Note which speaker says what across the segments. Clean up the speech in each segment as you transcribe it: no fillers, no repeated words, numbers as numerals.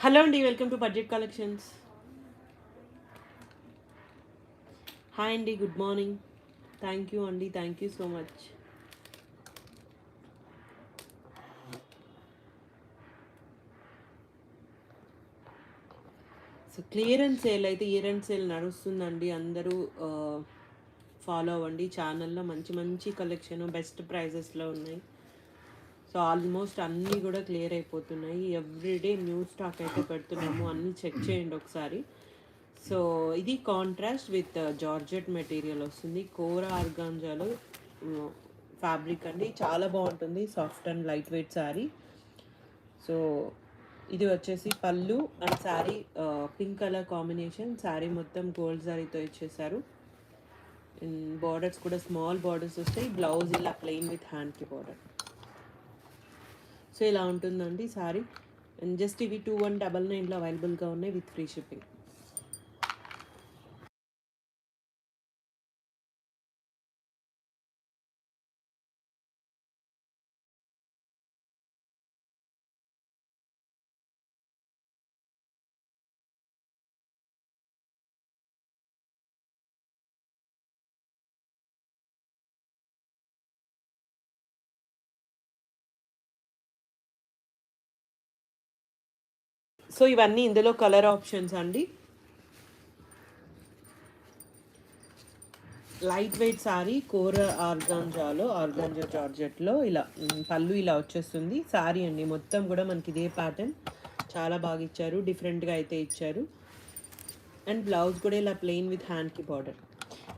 Speaker 1: Hello అండి, welcome to budget collections. Hi అండి, good morning. Thank you అండి, thank you so much. So clearance sale అయితే year end sale నడుస్తుందండి. అందరూ follow అవ్వండి. ఛానల్లో మంచి మంచి కలెక్షన్ బెస్ట్ ప్రైజెస్లో ఉన్నాయి. సో ఆల్మోస్ట్ అన్నీ కూడా క్లియర్ అయిపోతున్నాయి. ఎవ్రీడే న్యూ స్టాక్ అయితే పెడుతున్నాము. అన్నీ చెక్ చేయండి ఒకసారి. సో ఇది కాంట్రాస్ట్ విత్ జార్జెట్ మెటీరియల్ వస్తుంది. కోరా ఆర్గాంజాలో ఫ్యాబ్రిక్ అండి, చాలా బాగుంటుంది. Soft and light weight sari. So ఇది వచ్చేసి పళ్ళు and sari pink colour combination. Sari మొత్తం గోల్డ్ శారీతో ఇచ్చేసారు. బార్డర్స్ కూడా స్మాల్ బార్డర్స్ వస్తాయి. బ్లౌజ్ ఇలా ప్లెయిన్ విత్ హ్యాండ్కి బార్డర్. సో ఇలా ఉంటుందండి శారీ. అండ్ జస్ట్ ఇవి 2199లో అవైలబుల్గా ఉన్నాయి విత్ ఫ్రీ షిప్పింగ్. సో ఇవన్నీ ఇందులో కలర్ ఆప్షన్స్ అండి. లైట్ వెయిట్ శారీ కోర ఆర్గాంజా జార్జెట్లో ఇలా పళ్ళు ఇలా వచ్చేస్తుంది. శారీ అండి మొత్తం కూడా మనకి ఇదే ప్యాటర్న్, చాలా బాగా ఇచ్చారు. డిఫరెంట్గా అయితే ఇచ్చారు. అండ్ బ్లౌజ్ కూడా ఇలా ప్లెయిన్ విత్ హ్యాండ్కి border.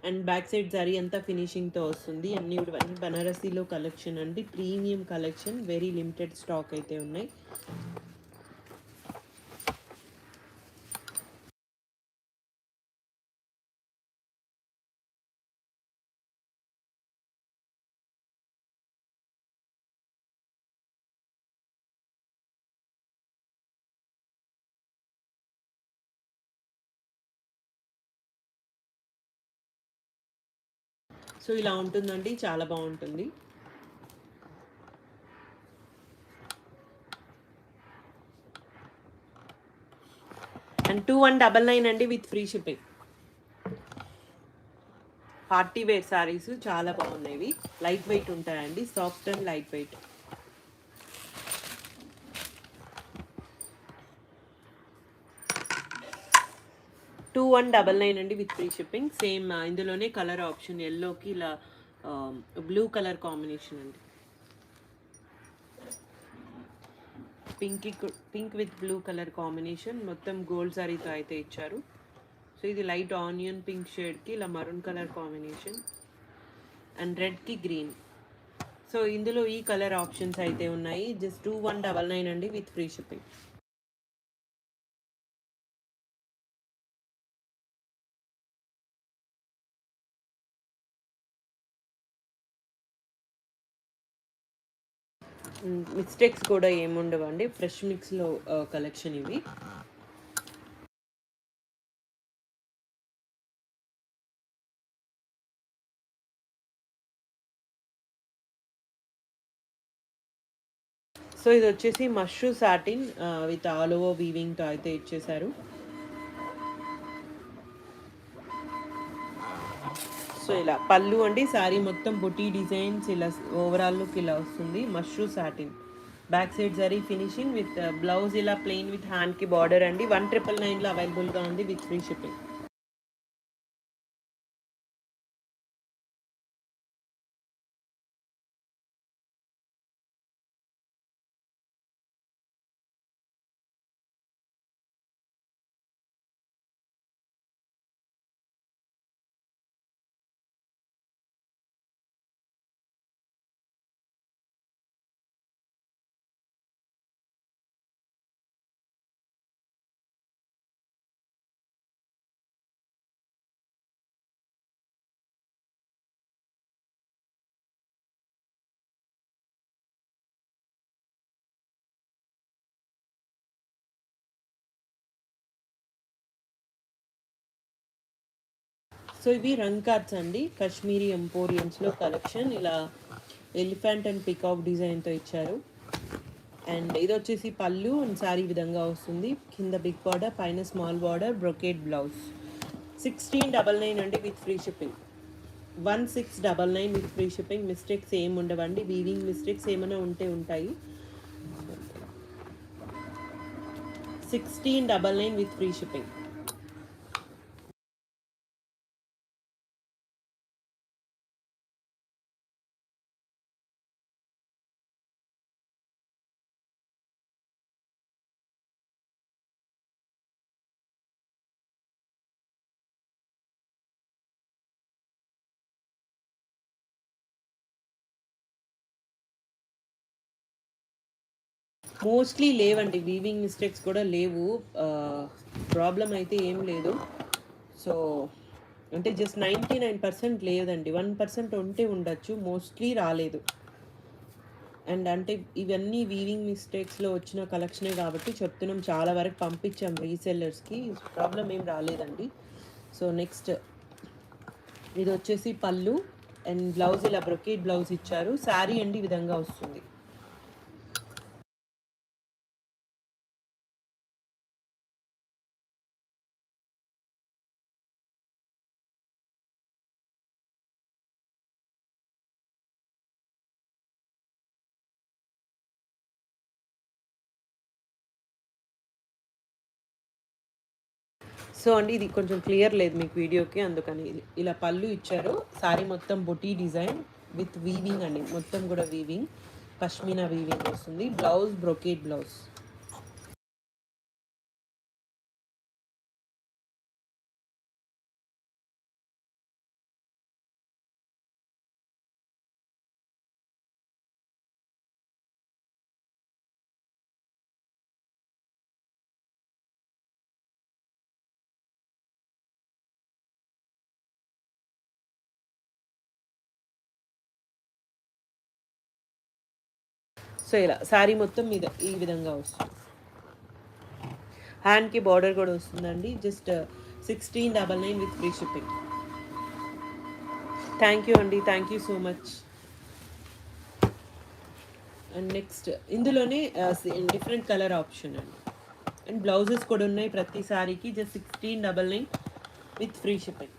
Speaker 1: And back side sari అంతా ఫినిషింగ్తో వస్తుంది. అన్నీ కూడా బనారసీలో కలెక్షన్ అండి, premium collection. Very limited stock అయితే ఉన్నాయి. సో ఇలా ఉంటుందండి, చాలా బాగుంటుంది. అండ్ 2199 అండి with free shipping. Party wear saris చాలా బాగున్నాయి. లైట్ వెయిట్ ఉంటాయండి, soft and light weight. Two 2199 అండి విత్ ఫ్రీ షిప్పింగ్. సేమ్ ఇందులోనే కలర్ ఆప్షన్ ఎల్లోకి ఇలా బ్లూ కలర్ కాంబినేషన్ అండి. Pink with blue colour combination, మొత్తం గోల్డ్ సారీతో అయితే ఇచ్చారు. సో ఇది లైట్ ఆనియన్ పింక్ షేడ్కి ఇలా మరూన్ కలర్ కాంబినేషన్ అండ్ రెడ్కి గ్రీన్. సో ఇందులో ఈ కలర్ ఆప్షన్స్ అయితే ఉన్నాయి. జస్ట్ 2199 అండి విత్ ఫ్రీ షిప్పింగ్. మిస్టేక్స్ కూడా ఏముండవండి, ఫ్రెష్ మిక్స్లో కలెక్షన్ ఇవి. సో ఇది వచ్చేసి mashru satin with all over వీవింగ్తో అయితే ఇచ్చేసారు. సో ఇలా పళ్ళు అండి, శారీ మొత్తం బుటీ డిజైన్స్ ఇలా ఓవరాల్ లుక్ ఇలా వస్తుంది. Mashru satin back side zari finishing with blouse ఇలా ప్లెయిన్ విత్ హ్యాండ్కి బార్డర్ అండి. 1999లో అవైలబుల్గా ఉంది విత్ ఫ్రీ షిప్పింగ్. సో ఇవి రంగ్ కార్డ్స్ అండి, కాశ్మీరీ ఎంపోరియంస్లో కలెక్షన్. ఇలా ఎలిఫెంట్ అండ్ పికాక్ డిజైన్తో ఇచ్చారు. అండ్ ఇది వచ్చేసి పళ్ళు అండ్ శారీ విధంగా వస్తుంది. కింద బిగ్ బార్డర్, పైన స్మాల్ బార్డర్, బ్రొకేట్ బ్లౌజ్. 1699 అండి with free shipping. 1699 with free shipping. Mistakes ఏమి ఉండవండి, వీవింగ్ మిస్టేక్స్ ఏమైనా ఉంటే ఉంటాయి. 1699 విత్ ఫ్రీ షిప్పింగ్. మోస్ట్లీ లేవండి, వీవింగ్ మిస్టేక్స్ కూడా లేవు. ప్రాబ్లం అయితే ఏం లేదు. సో అంటే జస్ట్ 99% లేదండి, 1% ఉంటే ఉండొచ్చు, మోస్ట్లీ రాలేదు. అండ్ అంటే ఇవన్నీ వీవింగ్ మిస్టేక్స్లో వచ్చిన కలెక్షనే కాబట్టి చెప్తున్నాం. చాలా వరకు పంపించాం రీసెల్లర్స్కి, ప్రాబ్లం ఏం రాలేదండి. సో నెక్స్ట్ ఇది వచ్చేసి పళ్ళు అండ్ బ్లౌజ్ ఇలా బ్రొకేట్ బ్లౌజ్ ఇచ్చారు. శారీ అండి ఈ విధంగా వస్తుంది. సో అండి ఇది కొంచెం క్లియర్ లేదు మీకు వీడియోకి, అందుకని ఇలా పళ్ళు ఇచ్చారు. శారీ మొత్తం బొటీ డిజైన్ విత్ వీవింగ్ అండి, మొత్తం కూడా వీవింగ్, పష్మినా వీవింగ్ వస్తుంది. Blouse brocade blouse. సో ఇలా శారీ మొత్తం మీద ఈ విధంగా వస్తుంది. హ్యాండ్కి బార్డర్ కూడా వస్తుందండి. Just 1699 with free shipping. Thank you అండి, thank you so much. And next ఇందులోనే డిఫరెంట్ కలర్ ఆప్షన్ అండి. అండ్ బ్లౌజెస్ కూడా ఉన్నాయి ప్రతి సారీకి. Just 1699 with free shipping.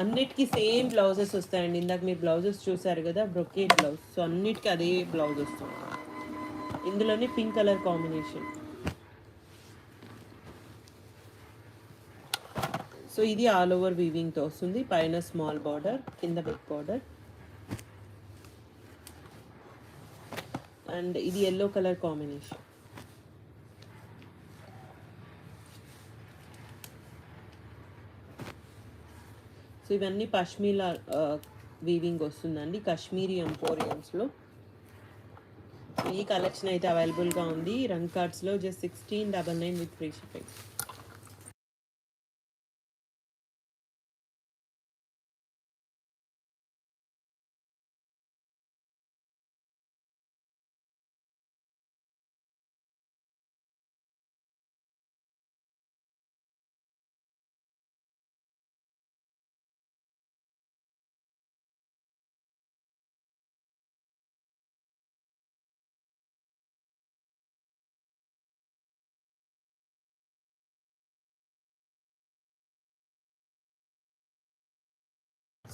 Speaker 1: అన్నిటికీ సేమ్ బ్లౌజెస్ వస్తాయండి. ఇందాక మీరు బ్లౌజెస్ చూసారు కదా, బ్రొకేట్ బ్లౌజ్. సో అన్నిటికీ అదే బ్లౌజ్ వస్తుంది. ఇందులోనే పింక్ కలర్ కాంబినేషన్. సో ఇది ఆల్ ఓవర్ వీవింగ్తో వస్తుంది. పైన స్మాల్ బార్డర్, కింద బిగ్ బార్డర్. అండ్ ఇది ఎల్లో కలర్ కాంబినేషన్. సో ఇవన్నీ పష్మీలా వీవింగ్ వస్తుందండి, కాశ్మీరీ ఎంపోరియంస్లో. ఈ కలెక్షన్ అయితే అవైలబుల్గా ఉంది రంగ్ కార్డ్స్లో. Just 1699 with free shipping.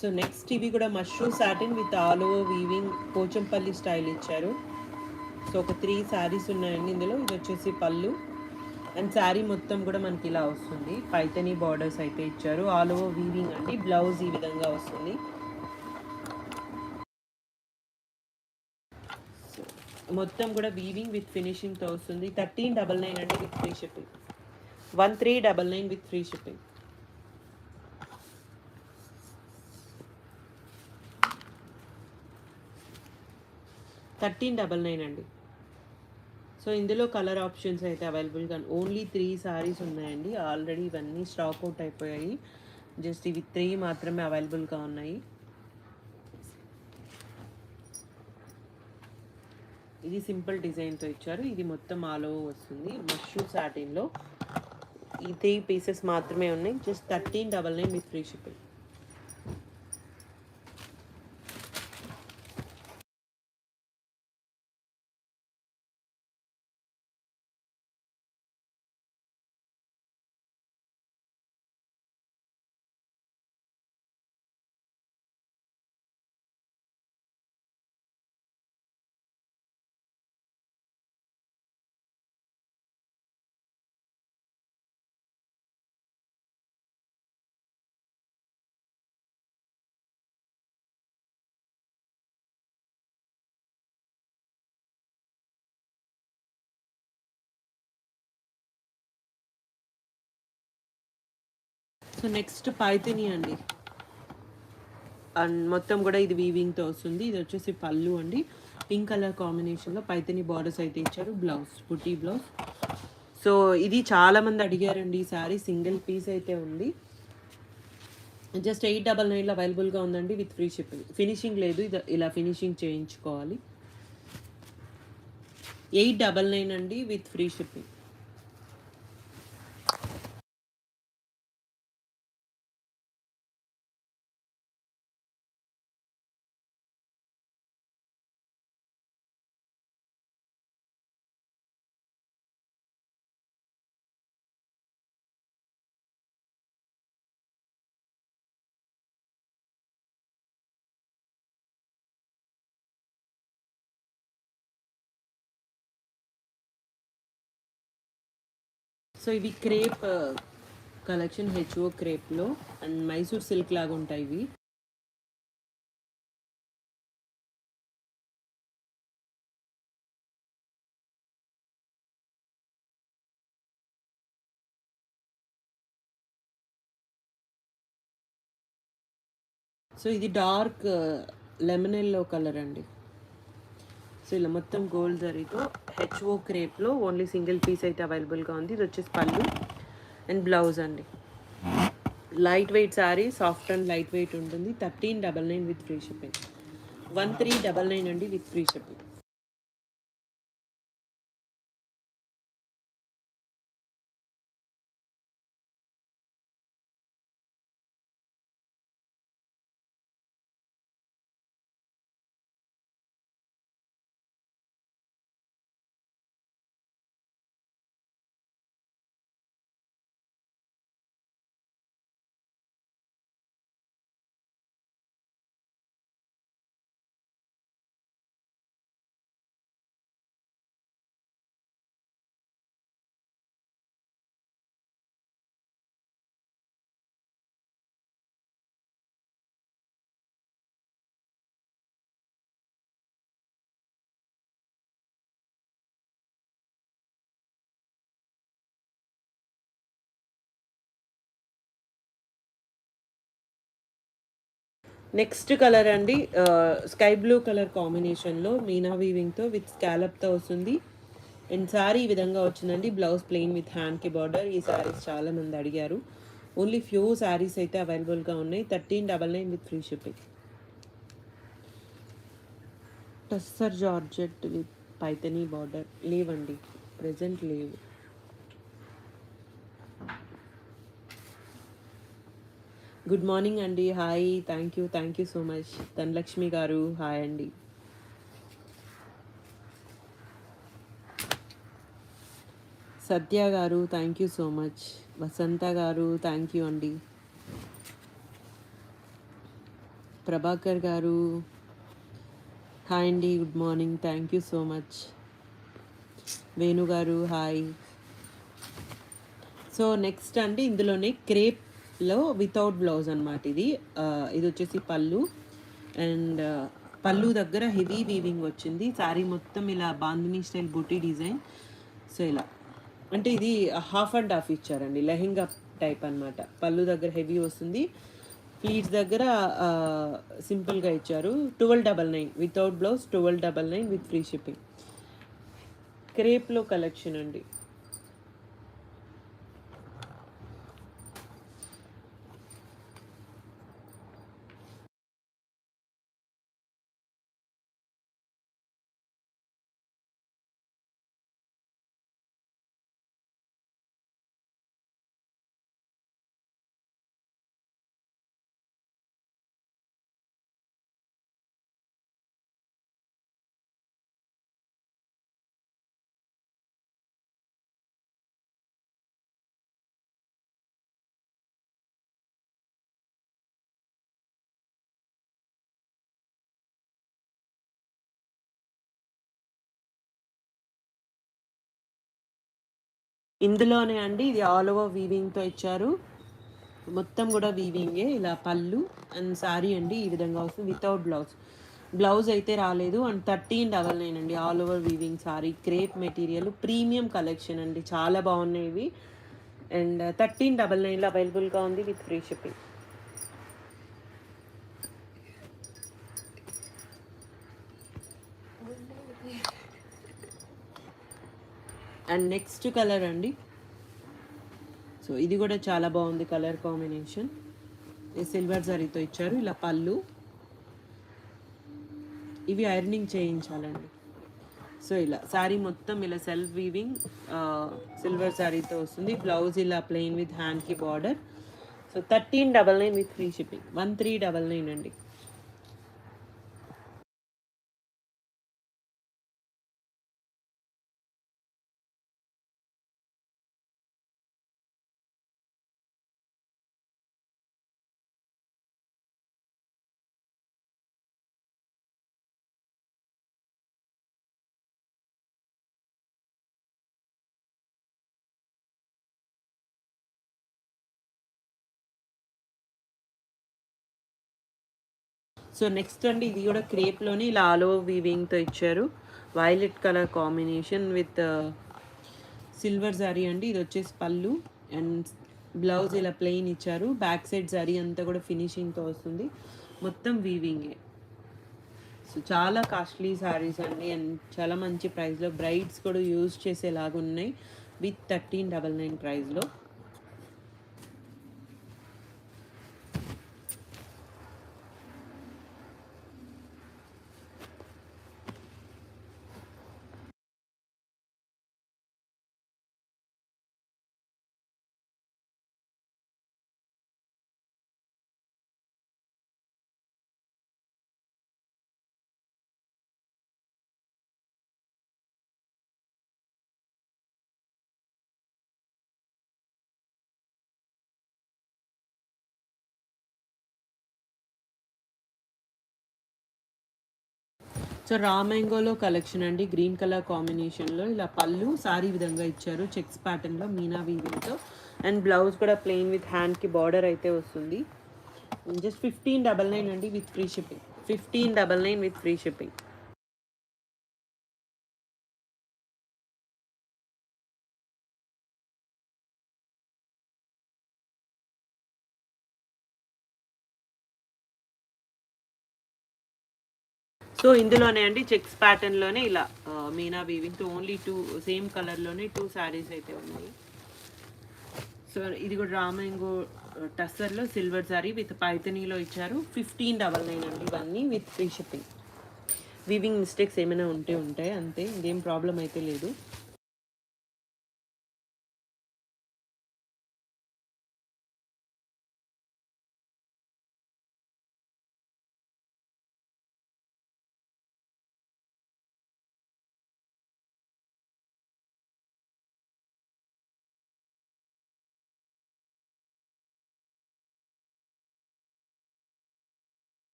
Speaker 1: So next ఇవి కూడా mashru satin with all over weaving Pochampally style ఇచ్చారు. సో ఒక 3 శారీస్ ఉన్నాయండి ఇందులో. ఇది వచ్చేసి పళ్ళు అండ్ శారీ మొత్తం కూడా మనకి ఇలా వస్తుంది. పైతని బార్డర్స్ అయితే ఇచ్చారు. ఆల్ ఓవర్ వీవింగ్ అండి. బ్లౌజ్ ఈ విధంగా వస్తుంది. మొత్తం కూడా వీవింగ్ విత్ ఫినిషింగ్తో వస్తుంది. 1399 అండి with free shipping. 1399 with free shipping. 1399 అండి. సో ఇందులో కలర్ ఆప్షన్స్ అయితే అవైలబుల్గా ఓన్లీ 3 సారీస్ ఉన్నాయండి. ఆల్రెడీ ఇవన్నీ స్టాక్ అవుట్ అయిపోయాయి. జస్ట్ ఇవి 3 మాత్రమే అవైలబుల్గా ఉన్నాయి. ఇది సింపుల్ డిజైన్తో ఇచ్చారు. ఇది మొత్తం ఆల్ ఓవర్ వస్తుంది మష్రూమ్ సాటిన్లో. ఈ 3 పీసెస్ మాత్రమే ఉన్నాయి. Just 1399 with free shipping. So next Paithani అండి. అండ్ మొత్తం కూడా ఇది వీవింగ్తో వస్తుంది. ఇది వచ్చేసి పళ్ళు అండి. పింక్ కలర్ కాంబినేషన్లో పైథిని బార్డర్స్ అయితే ఇచ్చారు. బ్లౌజ్ బుటీ బ్లౌజ్. సో ఇది చాలామంది అడిగారండి. ఈ సారీ సింగిల్ పీస్ అయితే ఉంది. జస్ట్ 899లో అవైలబుల్గా ఉందండి విత్ ఫ్రీ షిప్పింగ్. ఫినిషింగ్ లేదు, ఇది ఇలా ఫినిషింగ్ చేయించుకోవాలి. 899 అండి విత్ ఫ్రీ షిప్పింగ్. సో ఇవి క్రేప్ కలెక్షన్, హెచ్ఓ క్రేప్లో అండ్ మైసూర్ సిల్క్ లాగా ఉంటాయి ఇవి. సో ఇది డార్క్ లెమన్ ఎల్లో కలర్ అండి. సో ఇలా మొత్తం గోల్డ్ జరీతో హెచ్ఓ క్రేప్లో ఓన్లీ సింగిల్ పీస్ అయితే అవైలబుల్గా ఉంది. ఇది వచ్చేసి పళ్ళు అండ్ బ్లౌజ్ అండి. Light weight sari, soft and light weight ఉంటుంది. 1399 విత్ ఫ్రీ షిప్పింగ్. 1399 అండి with free shipping. Next colour అండి, స్కై బ్లూ కలర్ కాంబినేషన్లో మీనా వీవింగ్తో విత్ స్కాలప్తో వస్తుంది. అండ్ శారీ ఈ విధంగా వచ్చిందండి. బ్లౌజ్ ప్లెయిన్ విత్ హ్యాండ్కి బార్డర్. ఈ శారీస్ చాలామంది అడిగారు. ఓన్లీ ఫ్యూ శారీస్ అయితే అవైలబుల్గా ఉన్నాయి. 1399 with free shipping. Tussar georgette with Paithani border లేవండి, ప్రజెంట్ లేవు. గుడ్ మార్నింగ్ అండి. Hi, thank you so much. Dhanalakshmi గారు హాయ్ అండి. సత్య గారు థ్యాంక్ యూ సో మచ్. వసంత గారు థ్యాంక్ యూ అండి. ప్రభాకర్ గారు హాయ్ అండి, good morning, thank you so much. Venu గారు హాయ్. సో నెక్స్ట్ అండి, ఇందులోనే క్రేప్లో వితౌట్ బ్లౌజ్ అనమాట ఇది. ఇది వచ్చేసి పళ్ళు అండ్ పళ్ళు దగ్గర హెవీ వీవింగ్ వచ్చింది. శారీ మొత్తం ఇలా బాందినీ స్టైల్ బూటీ డిజైన్. సో ఇలా అంటే ఇది హాఫ్ అండ్ హాఫ్ ఇచ్చారండి, లెహెంగా టైప్ అనమాట. పళ్ళు దగ్గర హెవీ వస్తుంది, ప్లీట్స్ దగ్గర సింపుల్గా ఇచ్చారు. 1299 without blouse, 1299 with free shipping. క్రేప్లో కలెక్షన్ అండి. ఇందులోనే అండి ఇది ఆల్ ఓవర్ వీవింగ్‌తో ఇచ్చారు. మొత్తం గూడా వీవింగే. ఇలా పళ్ళు అండ్ శారీ అండి ఈ విధంగా వస్తుంది వితౌట్ బ్లౌజ్. బ్లౌజ్ అయితే రాలేదు. అండ్ 1399 అండి all over weaving sari. Crepe material premium collection అండి. చాలా బాగున్నాయి ఇవి. అండ్ 1399లో అవైలబుల్‌గా ఉంది with free shipping. And next colour అండి. సో ఇది కూడా చాలా బాగుంది కలర్ కాంబినేషన్. సిల్వర్ జరీతో ఇచ్చారు. ఇలా పళ్ళు. ఇవి ఐరనింగ్ చేయించాలండి. సో ఇలా శారీ మొత్తం ఇలా సెల్ఫ్ వీవింగ్ సిల్వర్ శారీతో వస్తుంది. బ్లౌజ్ ఇలా ప్లెయిన్ విత్ హ్యాండ్కి border. So 1399 with free shipping. 1399 అండి. సో నెక్స్ట్ అండి ఇది కూడా క్రేప్లోనే ఇలా ఆల్ ఓవర్ వీవింగ్తో ఇచ్చారు. Violet colour combination with silver zari అండి. ఇది వచ్చేసి పళ్ళు అండ్ బ్లౌజ్ ఇలా ప్లెయిన్ ఇచ్చారు. బ్యాక్ సైడ్ జరీ అంతా కూడా ఫినిషింగ్తో వస్తుంది. మొత్తం వీవింగే. సో చాలా కాస్ట్లీ శారీస్ అండి అండ్ చాలా మంచి ప్రైస్లో బ్రైడ్స్ కూడా యూజ్ చేసేలాగా ఉన్నాయి విత్ 1399 ప్రైస్లో. సో రా మ్యాంగోలో కలెక్షన్ అండి. గ్రీన్ కలర్ కాంబినేషన్లో ఇలా పళ్ళు సారీ విధంగా ఇచ్చారు. చెక్స్ ప్యాటర్న్లో మీనా వీవింగ్తో. అండ్ బ్లౌజ్ కూడా ప్లెయిన్ విత్ హ్యాండ్కి బార్డర్ అయితే వస్తుంది. జస్ట్ 1599 అండి with free shipping. 1599 with free shipping. So ఇందులోనే అండి చెక్స్ ప్యాటర్న్లోనే ఇలా మీనా వీవింగ్తో ఓన్లీ టూ సేమ్ కలర్లోనే టూ శారీస్ అయితే ఉన్నాయి. సో ఇది కూడా రామ్యాంగో టస్సర్లో సిల్వర్ శారీ విత్ పైతనీలో ఇచ్చారు. 1599 అండి ఇవన్నీ with free shipping. Weaving mistakes ఏమైనా ఉంటాయి అంతే, ఇంకేం ప్రాబ్లం అయితే లేదు.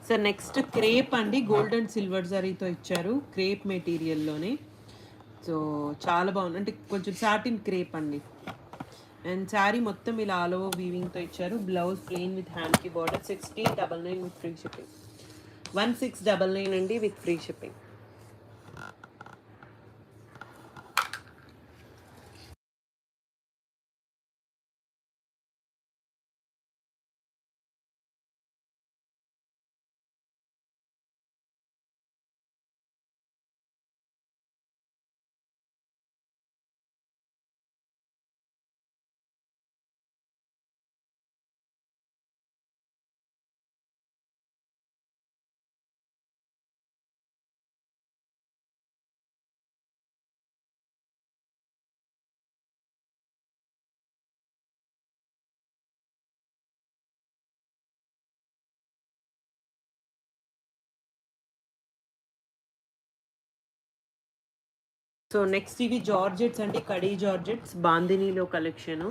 Speaker 1: సో నెక్స్ట్ క్రేప్ అండి. గోల్డ్ అండ్ సిల్వర్ జరీతో ఇచ్చారు. క్రేప్ మెటీరియల్లోనే. సో చాలా బాగుంది. అంటే కొంచెం సాటిన్ క్రేప్ అండి. అండ్ శారీ మొత్తం ఇలా ఆల్ ఓవర్ వీవింగ్తో ఇచ్చారు. బ్లౌజ్ ప్లెయిన్ విత్ హ్యాండ్కి బార్డర్. 1699 with free shipping. 1699 అండి with free shipping. So next ఇవి జార్జెట్స్ అంటే కడీ జార్జెట్స్ బాందినీలో కలెక్షను.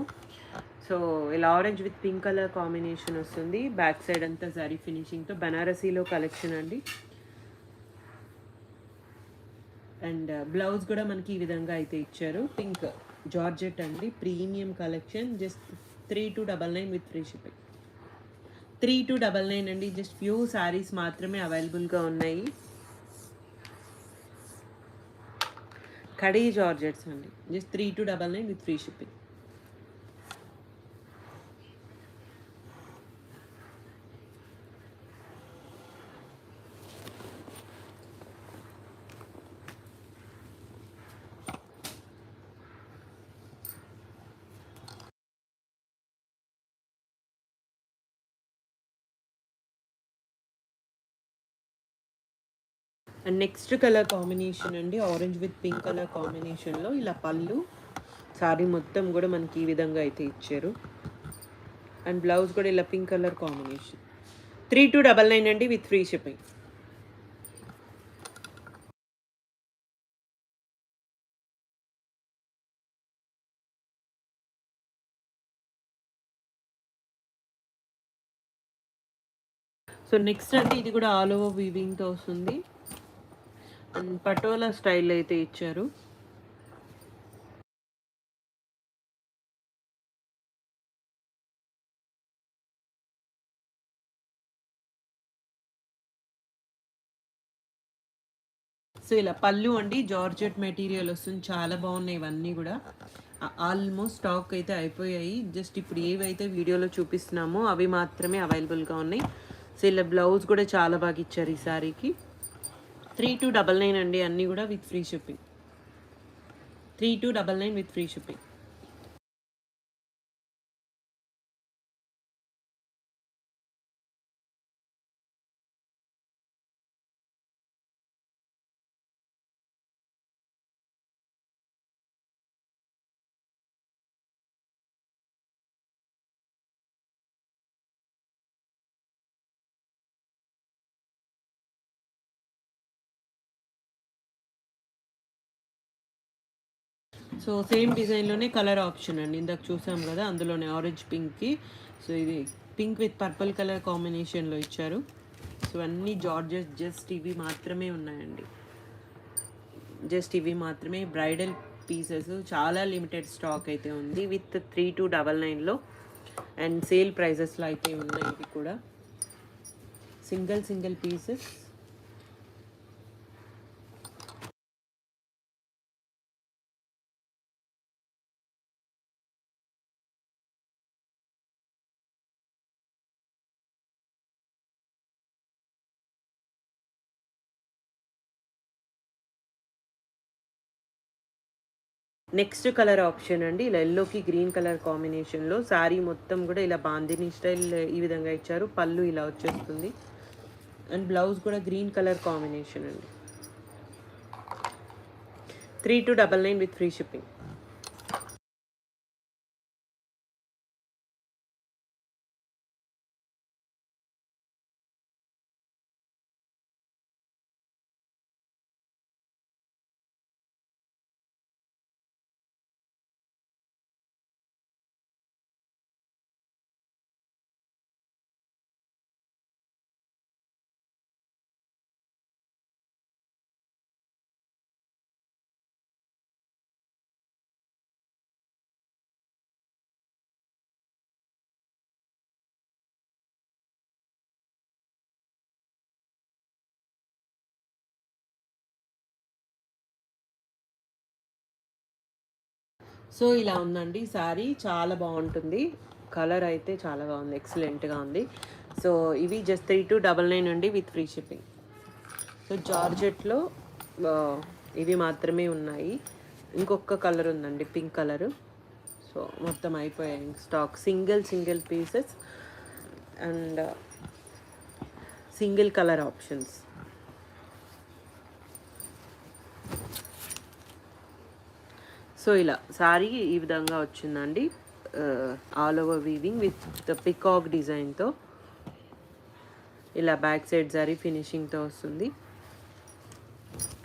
Speaker 1: సో ఇలా orange with pink colour combination వస్తుంది. బ్యాక్ సైడ్ అంతా జరీ ఫినిషింగ్తో బనారసీలో కలెక్షన్ అండి. అండ్ బ్లౌజ్ కూడా మనకి ఈ విధంగా అయితే ఇచ్చారు. పింక్ జార్జెట్ అండి, premium collection. Just 3299 with free shipping. 3299 అండి. జస్ట్ ఫ్యూ శారీస్ మాత్రమే అవైలబుల్గా ఉన్నాయి. కడీ జార్జెట్స్ అండి. Just 3299 with free shipping. And next colour combination అండి, ఆరెంజ్ విత్ పింక్ కలర్ కాంబినేషన్లో ఇలా పళ్ళు. సారీ మొత్తం కూడా మనకి ఈ విధంగా అయితే ఇచ్చారు. అండ్ బ్లౌజ్ కూడా ఇలా పింక్ కలర్ కాంబినేషన్. 3299 అండి with free shipping. So next అంటే ఇది కూడా ఆల్ ఓవర్ వీవింగ్తో వస్తుంది. అండ్ పటోలా స్టైల్ అయితే ఇచ్చారు. సో ఇలా పళ్ళు అండి, జార్జెట్ మెటీరియల్ వస్తుంది. చాలా బాగున్నాయి ఇవన్నీ కూడా. ఆల్మోస్ట్ స్టాక్ అయితే అయిపోయాయి. జస్ట్ ఇప్పుడు ఏవైతే వీడియోలో చూపిస్తున్నామో అవి మాత్రమే అవైలబుల్గా ఉన్నాయి. సో ఇలా బ్లౌజ్ కూడా చాలా బాగా ఇచ్చారు ఈ శారీకి. 3299 అండి, అన్నీ కూడా with free shipping. 3299 with free shipping. So same డిజైన్లోనే కలర్ ఆప్షన్ అండి, ఇందాక చూసాం కదా అందులోనే ఆరెంజ్ పింక్కి. సో ఇది పింక్ విత్ పర్పుల్ కలర్ కాంబినేషన్లో ఇచ్చారు. సో అన్నీ జార్జెస్. జస్ట్ ఇవి మాత్రమే ఉన్నాయండి, జస్ట్ ఇవి మాత్రమే. బ్రైడల్ పీసెస్ చాలా లిమిటెడ్ స్టాక్ అయితే ఉంది విత్ 3299లో. అండ్ సేల్ ప్రైజెస్లో అయితే ఉన్నాయి ఇవి కూడా. Single pieces. Next colour option అండి, ఇలా ఎల్లోకి గ్రీన్ కలర్ కాంబినేషన్లో. శారీ మొత్తం కూడా ఇలా బాందిని స్టైల్ ఈ విధంగా ఇచ్చారు. పళ్ళు ఇలా వచ్చేస్తుంది. అండ్ బ్లౌజ్ కూడా గ్రీన్ కలర్ కాంబినేషన్ అండి. 3299 విత్ ఫ్రీ షిప్పింగ్. సో ఇలా ఉందండి శారీ, చాలా బాగుంటుంది. కలర్ అయితే చాలా బాగుంది, ఎక్సలెంట్గా ఉంది. సో ఇవి జస్ట్ 3299 అండి విత్ ఫ్రీ షిప్పింగ్. సో జార్జెట్లో ఇవి మాత్రమే ఉన్నాయి. ఇంకొక కలర్ ఉందండి, పింక్ కలరు. సో మొత్తం అయిపోయాయి stock. Single pieces and single colour options. So ఇలా శారీ ఈ విధంగా వచ్చిందండి, all over weaving with peacock డిజైన్తో. ఇలా బ్యాక్ సైడ్ జరీ ఫినిషింగ్తో వస్తుంది.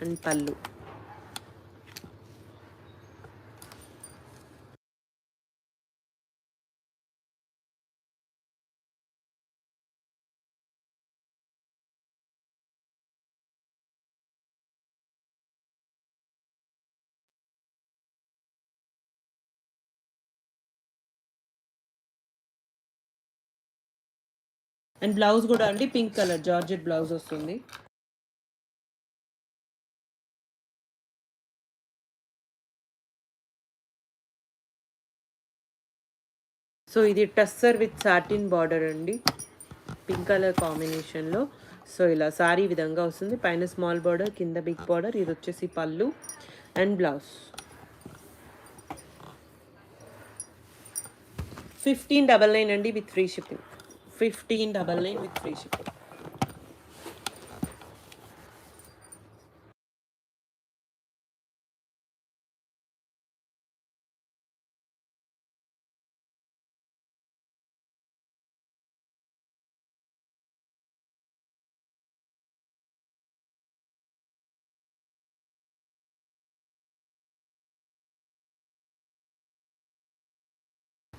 Speaker 1: అండ్ పళ్ళు. అండ్ బ్లౌజ్ కూడా అండి పింక్ కలర్ జార్జెట్ బ్లౌజ్ వస్తుంది. సో ఇది టస్సర్ విత్ సాటిన్ బార్డర్ అండి, పింక్ కలర్ కాంబినేషన్లో. సో ఇలా సారీ విధంగా వస్తుంది, పైన స్మాల్ బార్డర్, కింద బిగ్ బార్డర్. ఇది వచ్చేసి పళ్ళు అండ్ బ్లౌజ్. 1599 అండి with free shipping. 1599 with free shipping.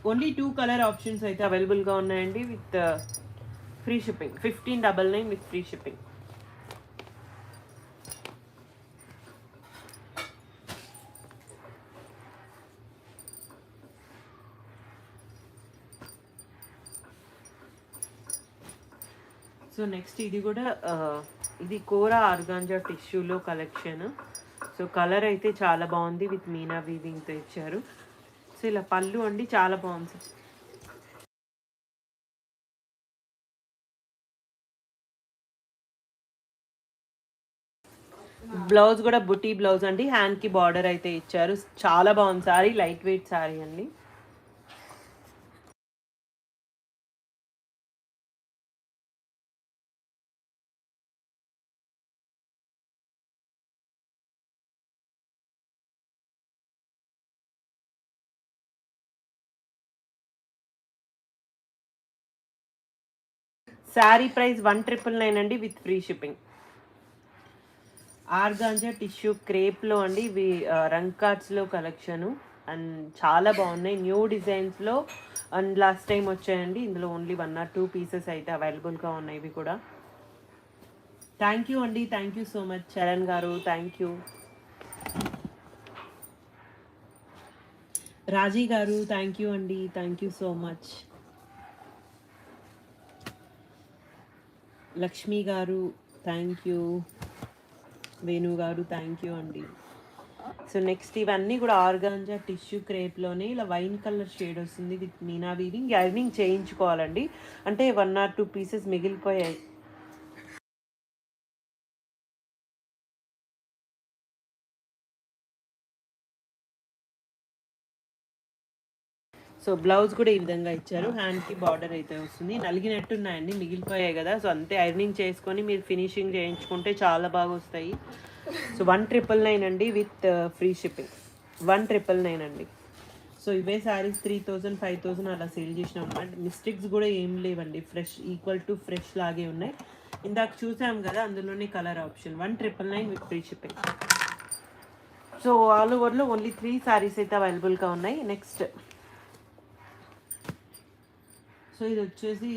Speaker 1: Only 2 colour options అయితే అవైలబుల్గా ఉన్నాయండి with free shipping. 1599 with free shipping. So next ఇది కూడా ఇది కోరా ఆర్గాంజా టిష్యూలో కలెక్షన్. సో కలర్ అయితే చాలా బాగుంది, విత్ మీనా వీవింగ్తో ఇచ్చారు. సో ఇలా పళ్ళు అండి చాలా బాగుంది. బ్లౌజ్ కూడా బుటీ బ్లౌజ్ అండి, హ్యాండ్కి బార్డర్ అయితే ఇచ్చారు. చాలా బాగుంది సారీ, లైట్ వెయిట్ సారీ అండి. శారీ ప్రైస్ 1999 అండి with free shipping. Organza tissue క్రేప్లో అండి ఇవి రంగ్ కార్డ్స్లో కలెక్షను. అండ్ చాలా బాగున్నాయి, న్యూ డిజైన్స్లో. అండ్ లాస్ట్ టైం వచ్చాయండి, ఇందులో ఓన్లీ 1 or 2 పీసెస్ అయితే అవైలబుల్గా ఉన్నాయి ఇవి కూడా. థ్యాంక్ యూ అండి, thank you so much Charan గారు, థ్యాంక్ యూ. రాజీ గారు థ్యాంక్ యూ అండి, thank you so much. Lakshmi గారు థ్యాంక్ యూ. వేణు గారు థ్యాంక్ యూ అండి. సో నెక్స్ట్ ఇవన్నీ కూడా ఆర్గాంజా టిష్యూ క్రేప్లోనే ఇలా వైన్ కలర్ షేడ్ వస్తుంది విత్ మీనా వీవింగ్. ఐరనింగ్ చేయించుకోవాలండి, అంటే 1 or 2 పీసెస్ మిగిలిపోయాయి. సో బ్లౌజ్ కూడా ఈ విధంగా ఇచ్చారు, హ్యాండ్కి బార్డర్ అయితే వస్తుంది. నలిగినట్టు ఉన్నాయండి, మిగిలిపోయాయి కదా. సో అంతే ఐరనింగ్ చేసుకొని మీరు ఫినిషింగ్ చేయించుకుంటే చాలా బాగా వస్తాయి. సో 1999 అండి విత్ ఫ్రీ షిప్పింగ్. 1999 అండి. సో ఇవే శారీస్ 3000 5000 అలా సేల్ చేసినాం అన్నమాట. మిస్టేక్స్ కూడా ఏం లేవండి, ఫ్రెష్ ఈక్వల్ టు ఫ్రెష్ లాగే ఉన్నాయి. ఇందాక చూసాం కదా, అందులోనే colour option. 1999 with free shipping. So all ఓవర్లో ఓన్లీ 3 శారీస్ అయితే అవైలబుల్గా ఉన్నాయి. నెక్స్ట్ సో ఇది వచ్చేసి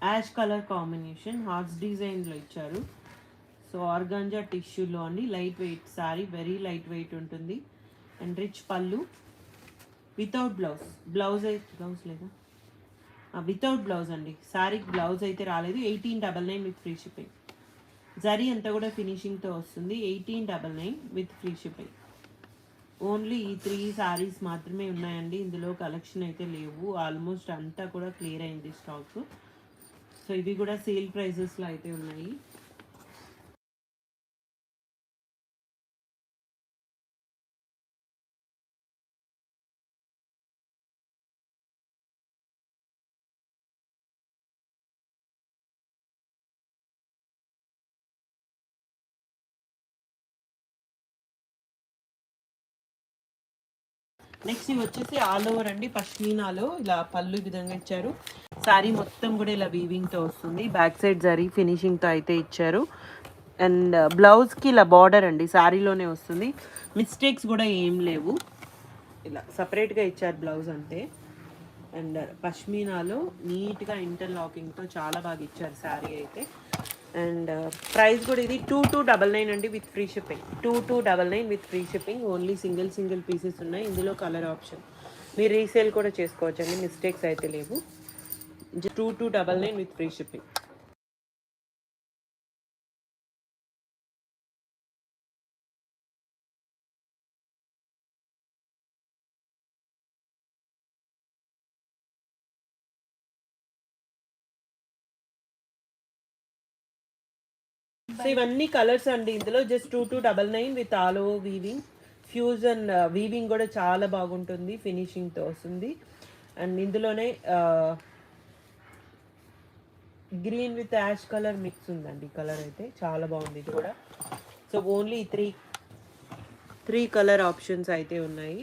Speaker 1: యాష్ కలర్ కాంబినేషన్, హార్ట్స్ డిజైన్లో ఇచ్చారు. సో ఆర్గాంజా టిష్యూలో అండి, light weight sari, very light weight ఉంటుంది. అండ్ రిచ్ పళ్ళు వితౌట్ బ్లౌజ్. బ్లౌజ్ లేదా వితౌట్ బ్లౌజ్ అండి, శారీకి బ్లౌజ్ అయితే రాలేదు. 1899 విత్ ఫ్రీ షిప్పింగ్. జరీ అంతా కూడా ఫినిషింగ్తో వస్తుంది. 1899 విత్ ఫ్రీ షిప్పింగ్. ఓన్లీ ఈ 3 శారీస్ మాత్రమే ఉన్నాయండి, ఇందులో కలెక్షన్ అయితే లేవు. ఆల్మోస్ట్ అంతా కూడా క్లియర్ అయింది స్టాక్. సో ఇవి కూడా సేల్ ప్రైజెస్లో అయితే ఉన్నాయి. నెక్స్ట్ ఇవి వచ్చేసి ఆల్ ఓవర్ అండి, పష్మీనాలో ఇలా పళ్ళు విధంగా ఇచ్చారు. శారీ మొత్తం కూడా ఇలా వీవింగ్తో వస్తుంది, బ్యాక్ సైడ్ జరీ ఫినిషింగ్తో అయితే ఇచ్చారు. అండ్ బ్లౌజ్కి ఇలా బార్డర్ అండి శారీలోనే వస్తుంది. మిస్టేక్స్ కూడా ఏం లేవు, ఇలా సపరేట్గా ఇచ్చారు బ్లౌజ్ అంతే. అండ్ పష్మీనాలో నీట్గా ఇంటర్లాకింగ్తో చాలా బాగా ఇచ్చారు శారీ అయితే. అండ్ ప్రైస్ కూడా ఇది 2299 అండి with free shipping. 2299 with free shipping. Only single pieces ఉన్నాయి, ఇందులో కలర్ ఆప్షన్. మీరు రీసేల్ కూడా చేసుకోవచ్చు అండి, మిస్టేక్స్ అయితే లేవు. just 2299 with free shipping. So ఇవన్నీ కలర్స్ అండి, ఇందులో just 2299 with all over weaving. Fusion weaving కూడా చాలా బాగుంటుంది, ఫినిషింగ్తో వస్తుంది. అండ్ ఇందులోనే green with ash colour mix ఉందండి. కలర్ అయితే చాలా బాగుంది ఇది కూడా. So only three colour options అయితే ఉన్నాయి.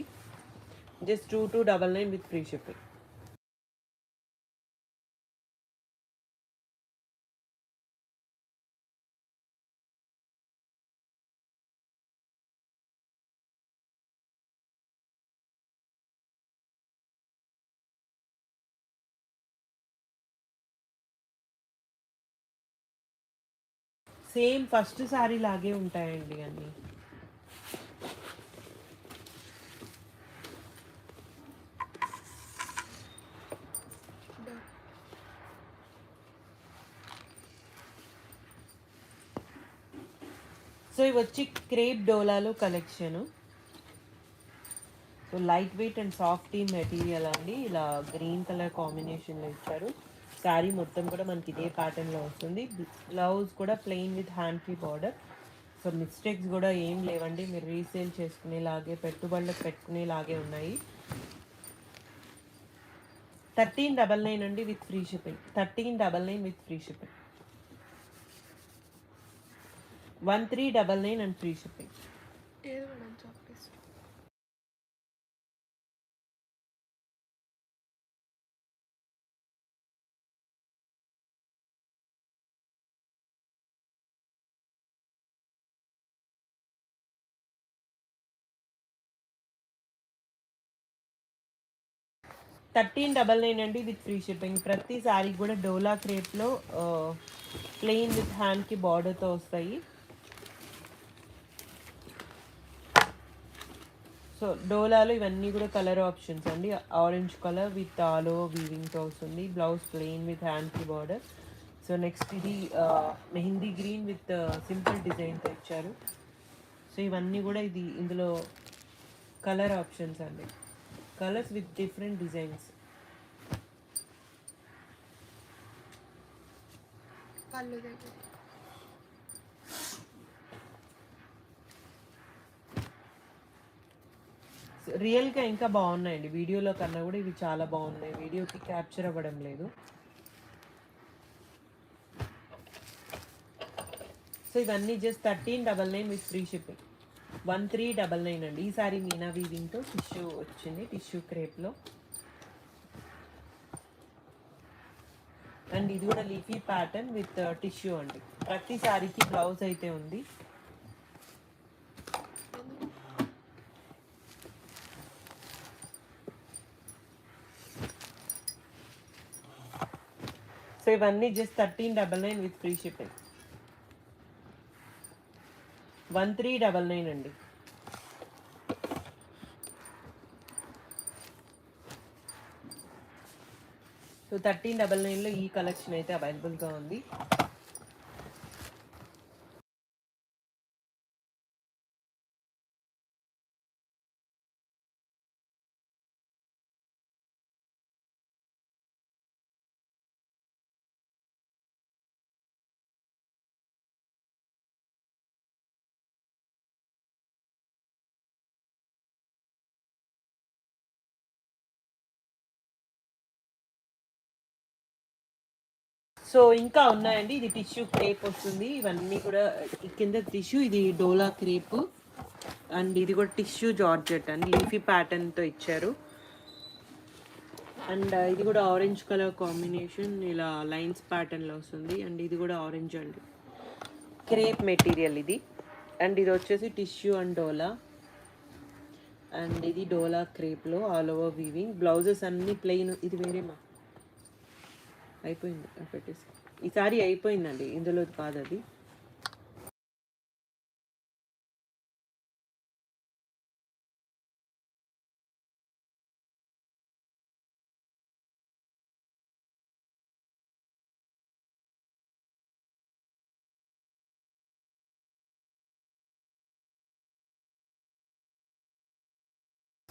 Speaker 1: Just 2299 with free shipping. Same first sari లాగే ఉంటాయండి అన్నీ. సో ఇవి వచ్చి క్రేప్ డోలాలో collection. So light weight and సాఫ్టీ మెటీరియల్ అండి. ఇలా గ్రీన్ కలర్ కాంబినేషన్లో ఇచ్చారు. శారీ మొత్తం కూడా మనకి ఇదే ప్యాటర్న్లో వస్తుంది. బ్లౌజ్ కూడా ప్లెయిన్ విత్ హ్యాండ్కి బార్డర్. సో మిస్టేక్స్ కూడా ఏం లేవండి, మీరు రీసేల్ చేసుకునేలాగే, పెట్టుబడులకు పెట్టుకునేలాగే ఉన్నాయి. 1399 అండి with free shipping. 1399 with free shipping. 1399 and free shipping. $1399 అండి విత్ ఫ్రీ షిప్పింగ్. ప్రతి శారీ కూడా డోలా క్రేప్లో ప్లెయిన్ విత్ హ్యాండ్కి బార్డర్తో వస్తాయి. సో డోలాలో ఇవన్నీ కూడా కలర్ ఆప్షన్స్ అండి. Orange colour with all over వీవింగ్తో వస్తుంది. బ్లౌజ్ ప్లెయిన్ విత్ హ్యాండ్కి బార్డర్. సో నెక్స్ట్ ఇది మెహందీ గ్రీన్ విత్ సింపుల్ డిజైన్తో ఇచ్చారు. సో ఇవన్నీ కూడా ఇందులో కలర్ ఆప్షన్స్ అండి. Colours with different designs. రియల్గా ఇంకా బాగున్నాయండి, వీడియోలో కన్నా కూడా ఇవి చాలా బాగున్నాయి. వీడియోకి క్యాప్చర్ అవ్వడం లేదు. సో ఇవన్నీ జస్ట్ 1399 విత్ ఫ్రీ షిప్పింగ్. 1399 అండి. ఈ సారీ మీనా వీవింగ్తో టిష్యూ వచ్చింది, టిష్యూ క్రేప్లో. అండ్ ఇది కూడా లీఫీ ప్యాటర్న్ విత్ టిష్యూ అండి. ప్రతి సారీకి బ్లౌజ్ అయితే ఉంది. సో ఇవన్నీ జస్ట్ 1399 విత్ ఫ్రీ షిప్పింగ్. 1399 అండి. సో 1399లో ఈ కలెక్షన్ అయితే అవైలబుల్గా ఉంది. సో ఇంకా ఉన్నాయండి. ఇది టిష్యూ క్రేప్ వస్తుంది. ఇవన్నీ కూడా కింద టిష్యూ, ఇది డోలా క్రేప్. అండ్ ఇది కూడా టిష్యూ జార్జెట్ అండి, లీఫీ ప్యాటర్న్తో ఇచ్చారు. అండ్ ఇది కూడా ఆరెంజ్ కలర్ కాంబినేషన్, ఇలా లైన్స్ ప్యాటర్న్లో వస్తుంది. అండ్ ఇది కూడా ఆరెంజ్ అండి, క్రేప్ మెటీరియల్ ఇది. అండ్ ఇది వచ్చేసి టిష్యూ అండ్ డోలా. అండ్ ఇది డోలా క్రేప్లో ఆల్ ఓవర్ వీవింగ్. బ్లౌజెస్ అన్నీ ప్లెయిన్. ఇది వేరేమా అయిపోయింది, పెట్టేసి. ఈసారి అయిపోయిందండి, ఇందులో కాదు అది.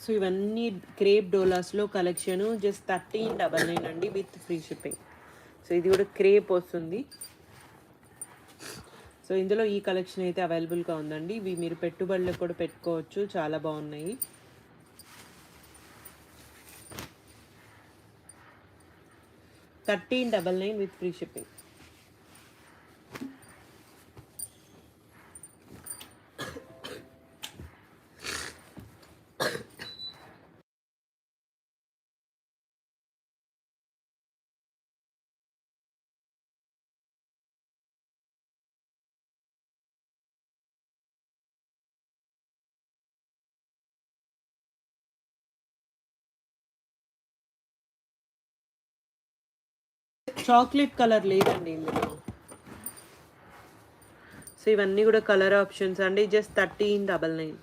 Speaker 1: సో ఇవన్నీ క్రేప్ డోలాస్లో కలెక్షను జస్ట్ 1399 అండి విత్ ఫ్రీ షిప్పింగ్. సో ఇది కూడా క్రేప్ వస్తుంది. సో ఇందులో ఈ కలెక్షన్ అయితే అవైలబుల్గా ఉందండి. ఇవి మీరు పెట్టుబడులకు కూడా పెట్టుకోవచ్చు, చాలా బాగున్నాయి. $1399 with free shipping. Chocolate colour లేదండి ఇందులో. సో ఇవన్నీ కూడా కలర్ ఆప్షన్స్ అండి. Just 1399.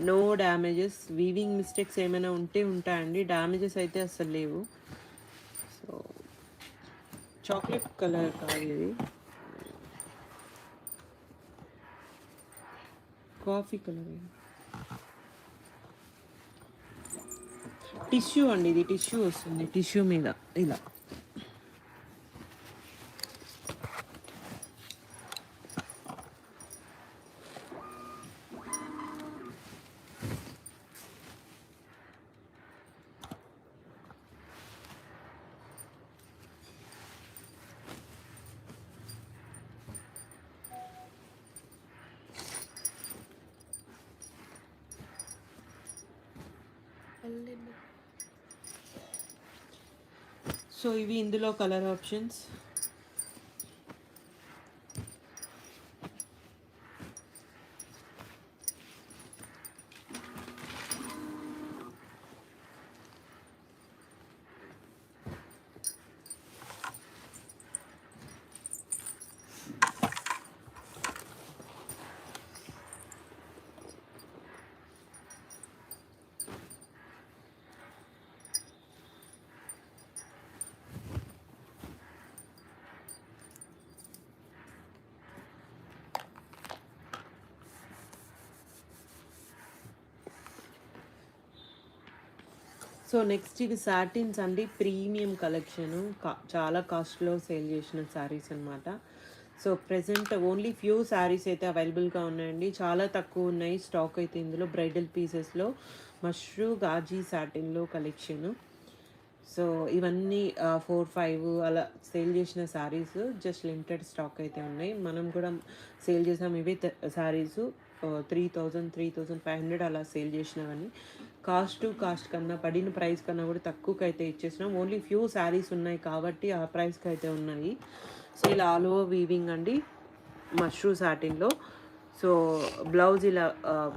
Speaker 1: No damages. Weaving mistakes ఏమైనా ఉంటే ఉంటాయండి, డ్యామేజెస్ అయితే అసలు లేవు. సో చాక్లెట్ కలర్ కాదు ఇది, కాఫీ కలర్. టిష్యూ అండి ఇది, టిష్యూ వస్తుంది. టిష్యూ మీద ఇలా సో ఇవి ఇందులో కలర్ ఆప్షన్స్. సో నెక్స్ట్ ఇవి సాటిన్స్ అండి, ప్రీమియం కలెక్షను. చాలా కాస్ట్లో సేల్ చేసిన శారీస్ అనమాట. So present only few saris అయితే అవైలబుల్గా ఉన్నాయండి, చాలా తక్కువ ఉన్నాయి స్టాక్ అయితే ఇందులో. బ్రైడల్ పీసెస్లో మష్రూ గాజీ సాటిన్లో కలెక్షను. సో ఇవన్నీ 4-5 అలా సేల్ చేసిన శారీస్, జస్ట్ లిమిటెడ్ స్టాక్ అయితే ఉన్నాయి. మనం కూడా సేల్ చేసాం ఇవి శారీస్ 3,000-3,500 అలా సేల్ చేసినవన్నీ. కాస్ట్ టు కాస్ట్ కన్నా, పడిన ప్రైస్ కన్నా కూడా తక్కువకి అయితే ఇచ్చేసినాం. ఓన్లీ ఫ్యూ శారీస్ ఉన్నాయి కాబట్టి ఆ ప్రైస్కి అయితే ఉన్నాయి. సో ఇలా ఆల్ ఓవర్ వీవింగ్ అండి మష్రూ సాటిన్లో. సో బ్లౌజ్ ఇలా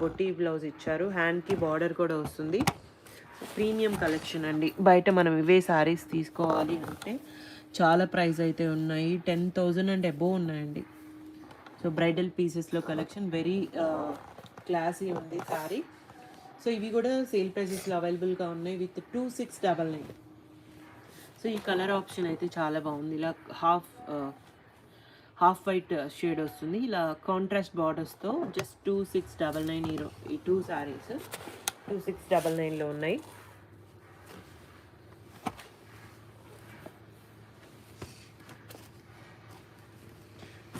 Speaker 1: బొట్టి బ్లౌజ్ ఇచ్చారు, హ్యాండ్కి బార్డర్ కూడా వస్తుంది. ప్రీమియం కలెక్షన్ అండి. బయట మనం ఇవే శారీస్ తీసుకోవాలి అంటే చాలా ప్రైస్ అయితే ఉన్నాయి, 10,000 అండ్ అబోవ్ ఉన్నాయండి. సో బ్రైడల్ పీసెస్లో కలెక్షన్ వెరీ క్లాసీ ఉంది శారీ. సో ఇవి కూడా సేల్ ప్రైసెస్లో అవైలబుల్గా ఉన్నాయి విత్ 2699. సో ఈ కలర్ ఆప్షన్ అయితే చాలా బాగుంది. ఇలా హాఫ్ వైట్ షేడ్ వస్తుంది, ఇలా కాంట్రాస్ట్ బార్డర్స్తో. జస్ట్ 2699 ఈ 2 శారీస్ 2699లో ఉన్నాయి.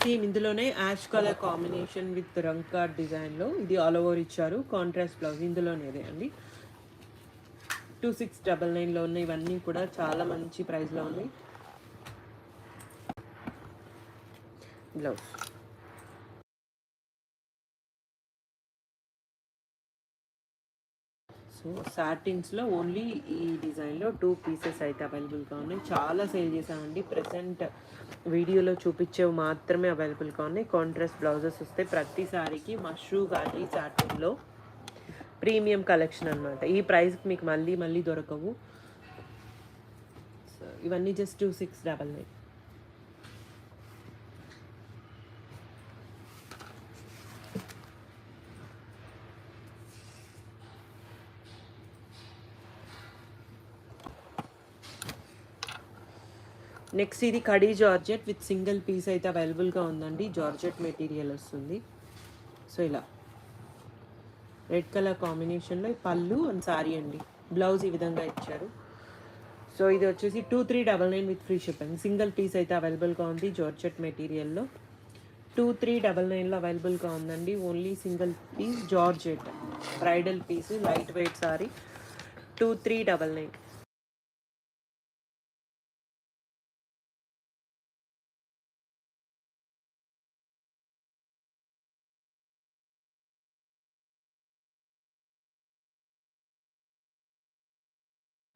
Speaker 1: సేమ్ ఇందులోనే యాష్ కలర్ కాంబినేషన్ విత్ రంగ్ కార్డ్ డిజైన్లో ఇది ఆల్ ఓవర్ ఇచ్చారు. కాంట్రాస్ట్ బ్లౌజ్ ఇందులోనేదే అండి. 2699లో ఉన్నాయి. ఇవన్నీ కూడా చాలా మంచి ప్రైస్లో ఉన్నాయి. బ్లౌజ్ సో సాటిన్స్లో ఓన్లీ ఈ డిజైన్లో 2 పీసెస్ అయితే అవైలబుల్గా ఉన్నాయి. చాలా సేల్ చేసామండి. ప్రెసెంట్ వీడియోలో చూపించేవి మాత్రమే అవైలబుల్గా ఉన్నాయి. కాంట్రాస్ట్ బ్లౌజెస్ వస్తాయి ప్రతి సారీకి. మష్రూ గాజీ సాటిన్లో ప్రీమియం కలెక్షన్ అనమాట. ఈ ప్రైస్కి మీకు మళ్ళీ మళ్ళీ దొరకవు. సో ఇవన్నీ జస్ట్ 2699. నెక్స్ట్ ఇది కడీ జార్జెట్ విత్ సింగిల్ పీస్ అయితే అవైలబుల్గా ఉందండి. జార్జెట్ మెటీరియల్ వస్తుంది. సో ఇలా రెడ్ కలర్ కాంబినేషన్లో పళ్ళు అండ్ సారీ అండి. బ్లౌజ్ ఈ విధంగా ఇచ్చారు. సో ఇది వచ్చేసి 2399 with free shipping. Single piece అయితే అవైలబుల్గా ఉంది జార్జెట్ మెటీరియల్లో. 2399లో అవైలబుల్గా ఉందండి. Only single piece georgette bridal piece light weight sari 2399.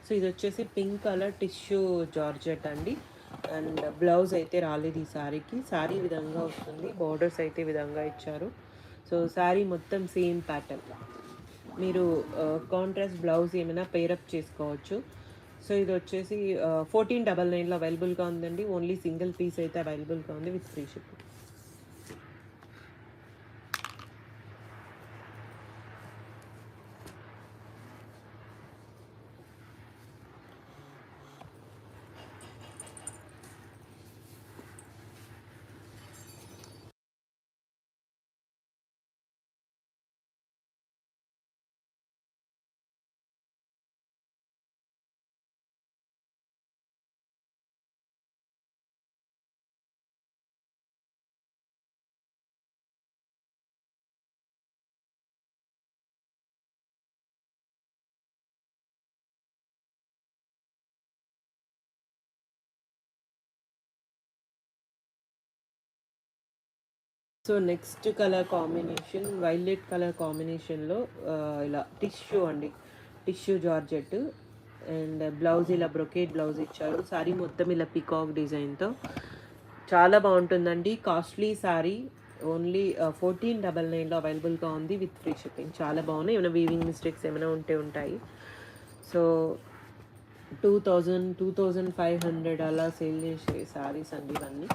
Speaker 1: So ఇది వచ్చేసి పింక్ కలర్ టిష్యూ జార్జెట్ అండి. అండ్ బ్లౌజ్ అయితే రాలేదు ఈ శారీకి. శారీ విధంగా వస్తుంది, బార్డర్స్ అయితే విధంగా ఇచ్చారు. సో శారీ మొత్తం సేమ్ ప్యాటర్న్. మీరు కాంట్రాస్ట్ బ్లౌజ్ ఏమైనా పేరప్ చేసుకోవచ్చు. సో ఇది వచ్చేసి 1499లో అవైలబుల్గా ఉందండి. ఓన్లీ సింగిల్ పీస్ అయితే అవైలబుల్గా ఉంది with free shipping. So next colour combination violet colour కాంబినేషన్లో ఇలా టిష్యూ అండి, టిష్యూ జార్జెట్. అండ్ బ్లౌజ్ ఇలా బ్రొకేట్ బ్లౌజ్ ఇచ్చారు. శారీ మొత్తం ఇలా పికాక్ డిజైన్తో చాలా బాగుంటుందండి. కాస్ట్లీ శారీ. ఓన్లీ 1499లో అవైలబుల్గా ఉంది విత్ ఫ్రీ షిప్పింగ్. చాలా బాగున్నాయి. ఏమైనా వీవింగ్ మిస్టేక్స్ ఏమైనా ఉంటాయి. సో 2500 అలా సేల్ చేసే శారీస్ అండి ఇవన్నీ.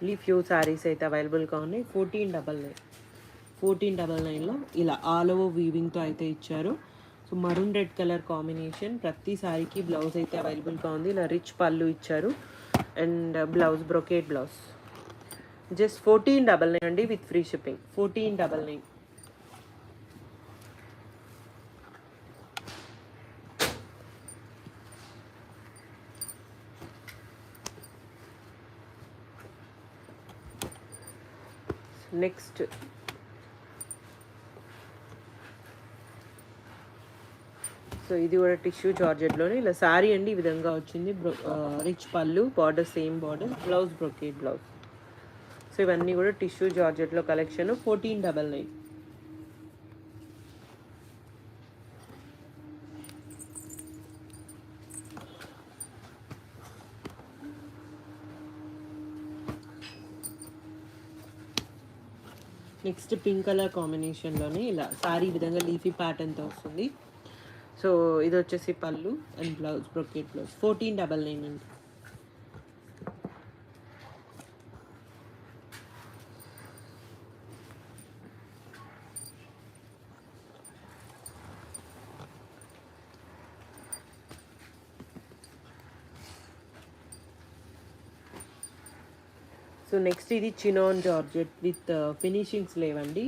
Speaker 1: ఓన్లీ ఫ్యూ శారీస్ అయితే అవైలబుల్గా ఉన్నాయి. 1499లో ఇలా ఆల్ ఓవర్ వీవింగ్తో అయితే ఇచ్చారు. So maroon red colour combination. ప్రతి శారీకి బ్లౌజ్ అయితే అవైలబుల్గా ఉంది. ఇలా రిచ్ పళ్ళు ఇచ్చారు and blouse brocade blouse. Just 1499 అండి with free shipping. 1499. Next so ఇది కూడా టిష్యూ జార్జెట్లోనే ఇలా శారీ అండి ఈ విధంగా వచ్చింది. రిచ్ పళ్ళు, border same border, blouse brocade blouse. So ఇవన్నీ కూడా టిష్యూ జార్జెట్లో కలెక్షన్. 1499. నెక్స్ట్ పింక్ కలర్ కాంబినేషన్లోనే ఇలా శారీ విధంగా లీఫీ ప్యాటర్న్తో వస్తుంది. సో ఇది వచ్చేసి పళ్ళు అండ్ బ్లౌజ్ బ్రొకేట్ బ్లౌజ్. 1499 అండి. సో నెక్స్ట్ ఇది చినాన్ జార్జెట్ విత్ ఫినిషింగ్స్ లేవండి.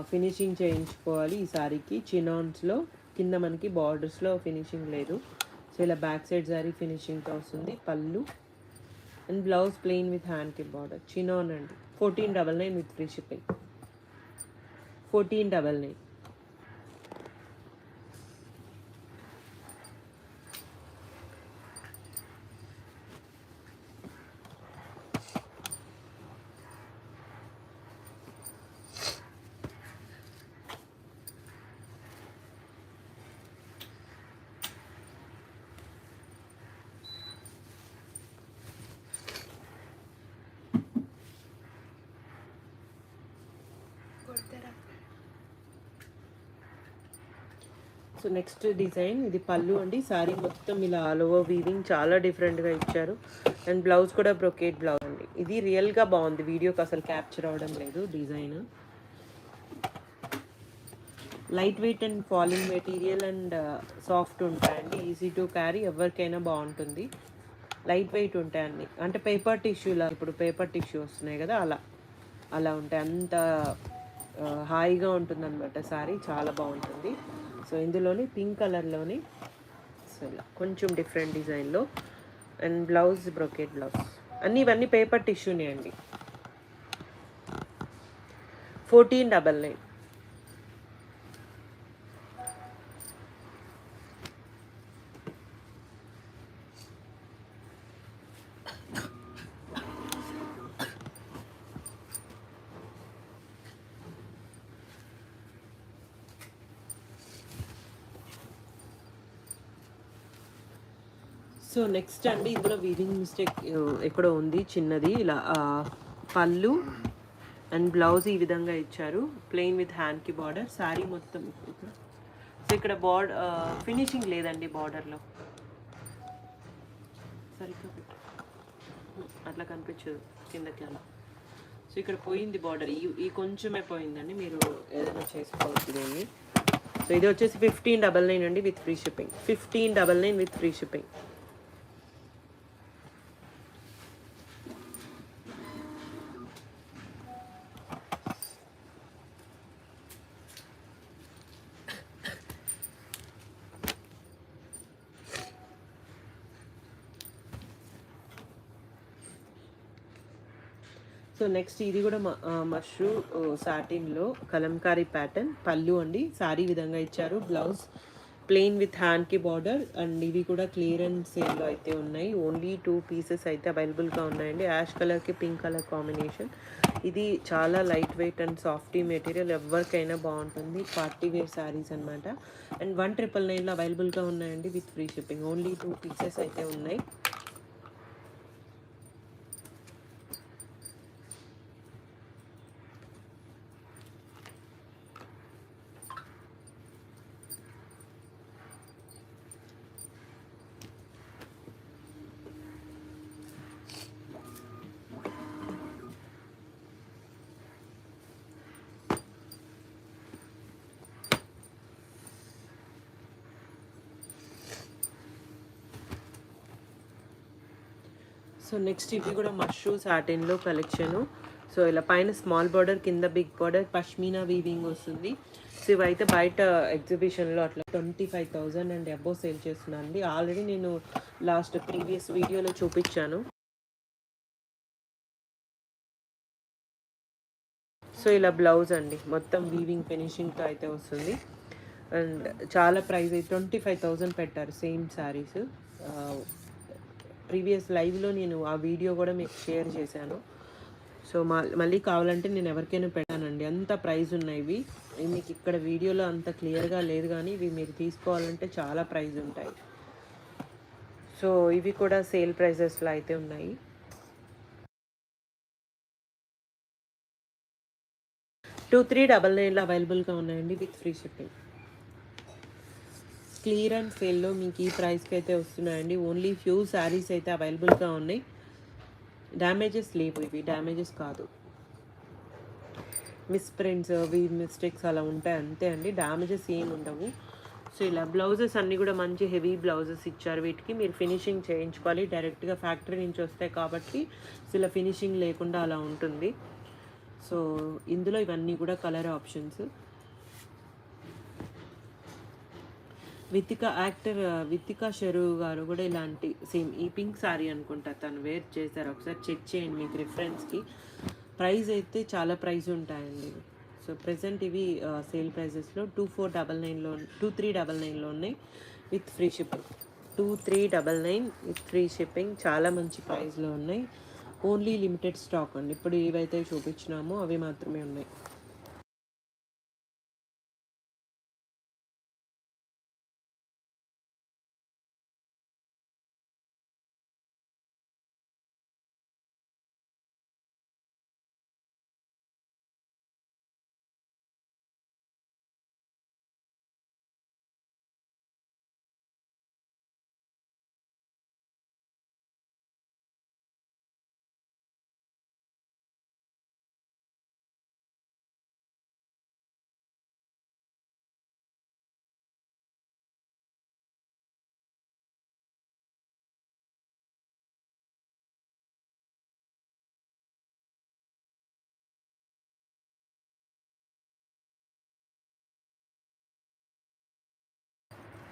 Speaker 1: ఫినిషింగ్ చేయించుకోవాలి ఈ శారీకి. చినాన్స్లో కింద మనకి బార్డర్స్లో ఫినిషింగ్ లేదు. సో ఇలా బ్యాక్ సైడ్ శారీ ఫినిషింగ్తో వస్తుంది. పళ్ళు అండ్ బ్లౌజ్ ప్లెయిన్ విత్ హ్యాండ్కి బార్డర్. చినాన్ అండి. 1499 with free shipping. 1499. So next design ఇది పళ్ళు అండి. శారీ మొత్తం ఇలా ఆల్ ఓవర్ వీవింగ్ చాలా డిఫరెంట్గా ఇచ్చారు. అండ్ బ్లౌజ్ కూడా బ్రొకేట్ బ్లౌజ్ అండి. ఇది రియల్గా బాగుంది, వీడియోకి అసలు క్యాప్చర్ అవ్వడం లేదు design. Light weight and falling material and soft ఉంటాయండి. ఈజీ టు క్యారీ, ఎవరికైనా బాగుంటుంది. లైట్ వెయిట్ ఉంటాయండి. అంటే పేపర్ టిష్యూలా, ఇప్పుడు పేపర్ టిష్యూ వస్తున్నాయి కదా, అలా ఉంటాయి. అంత హాయిగా ఉంటుందన్నమాట శారీ, చాలా బాగుంటుంది. సో ఇందులోని పింక్ కలర్లోని, సో ఇలా కొంచెం డిఫరెంట్ డిజైన్లో, అండ్ బ్లౌజ్ బ్రొకెట్ బ్లౌజ్. ఇవన్నీ పేపర్ టిష్యూనే అండి. 1499. సో నెక్స్ట్ అండి, ఇందులో వీవింగ్ మిస్టేక్ ఎక్కడో ఉంది చిన్నది. ఇలా పళ్ళు అండ్ బ్లౌజ్ ఈ విధంగా ఇచ్చారు, ప్లెయిన్ విత్ హ్యాండ్కి బార్డర్. శారీ మొత్తం సో ఇక్కడ ఫినిషింగ్ లేదండి బార్డర్లో, సరిగ్గా పెట్టు, అట్లా కనిపించదు కిందకి అలా. సో ఇక్కడ పోయింది బార్డర్, ఈ కొంచెమే పోయిందండి, మీరు ఏదైనా చేసుకోవచ్చు దీన్ని. సో ఇది వచ్చేసి 1599 అండి with free shipping. 1599 with free shipping. So next ఇది కూడా మష్రూ సాటిన్లో కలంకారీ ప్యాటర్న్, పళ్ళు అండి. శారీ విధంగా ఇచ్చారు, బ్లౌజ్ ప్లెయిన్ విత్ హ్యాండ్కి బార్డర్. అండ్ ఇవి కూడా క్లియరెన్స్ సేల్లో అయితే ఉన్నాయి. ఓన్లీ 2 పీసెస్ అయితే అవైలబుల్గా ఉన్నాయండి. యాష్ కలర్కి పింక్ కలర్ కాంబినేషన్. ఇది చాలా లైట్ వెయిట్ అండ్ సాఫ్టీ మెటీరియల్, ఎవరికైనా బాగుంటుంది. పార్టీ వేర్ శారీస్ అనమాట. అండ్ 1999లో అవైలబుల్గా ఉన్నాయండి with free shipping. Only 2 pieces అయితే ఉన్నాయి. సో నెక్స్ట్ ఇవి కూడా మష్రూ సాటిన్లో కలెక్షను. సో ఇలా పైన స్మాల్ బార్డర్, కింద బిగ్ బార్డర్, పష్మీనా వీవింగ్ వస్తుంది. సో ఇవైతే బయట ఎగ్జిబిషన్లో అట్లా 25,000 అండ్ అబోవ్ సేల్ చేస్తున్నాను అండి. ఆల్రెడీ నేను ప్రీవియస్ వీడియోలో చూపించాను. సో ఇలా బ్లౌజ్ అండి, మొత్తం వీవింగ్ ఫినిషింగ్తో అయితే వస్తుంది. అండ్ చాలా ప్రైస్ 25,000 పెట్టారు సేమ్ శారీస్. ప్రీవియస్ లైవ్లో నేను ఆ వీడియో కూడా మీకు షేర్ చేశాను. సో మళ్ళీ కావాలంటే నేను ఎవరికైనా పెట్టానండి, అంత ప్రైస్ ఉన్నాయి ఇవి. మీకు ఇక్కడ వీడియోలో అంత క్లియర్గా లేదు, కానీ ఇవి మీరు తీసుకోవాలంటే చాలా ప్రైస్ ఉంటాయి. సో ఇవి కూడా సేల్ ప్రైజెస్లో అయితే ఉన్నాయి. 2399లో అవైలబుల్గా ఉన్నాయండి విత్ ఫ్రీ షిప్పింగ్. క్లియరెన్స్ సేల్లో మీకు ఈ ప్రైస్కి అయితే వస్తున్నాయండి. ఓన్లీ ఫ్యూ శారీస్ అయితే అవైలబుల్గా ఉన్నాయి. డ్యామేజెస్ లేవు, ఇవి డ్యామేజెస్ కాదు. మిస్ప్రింట్స్, మిస్టేక్స్ అలా ఉంటాయి అంతే అండి, డ్యామేజెస్ ఏమి ఉండవు. సో ఇలా బ్లౌజెస్ అన్నీ కూడా మంచి హెవీ బ్లౌజెస్ ఇచ్చారు. వీటికి మీరు ఫినిషింగ్ చేయించుకోవాలి, డైరెక్ట్గా ఫ్యాక్టరీ నుంచి వస్తాయి కాబట్టి. సో ఇలా ఫినిషింగ్ లేకుండా అలా ఉంటుంది. సో ఇందులో ఇవన్నీ కూడా కలర్ ఆప్షన్స్. వితికా షెరు గారు కూడా ఇలాంటి సేమ్ ఈ పింక్ శారీ అనుకుంటా తను వేర్ చేశారు, ఒకసారి చెక్ చేయండి మీకు రిఫరెన్స్కి. ప్రైస్ అయితే చాలా ప్రైస్ ఉంటాయండి. సో ప్రెసెంట్ ఇవి సేల్ ప్రైజెస్లో 2399లో ఉన్నాయి with free shipping. 2399 with free shipping, చాలా మంచి ప్రైస్లో ఉన్నాయి. ఓన్లీ లిమిటెడ్ స్టాక్ అండి, ఇప్పుడు ఏవైతే చూపించినామో అవి మాత్రమే ఉన్నాయి.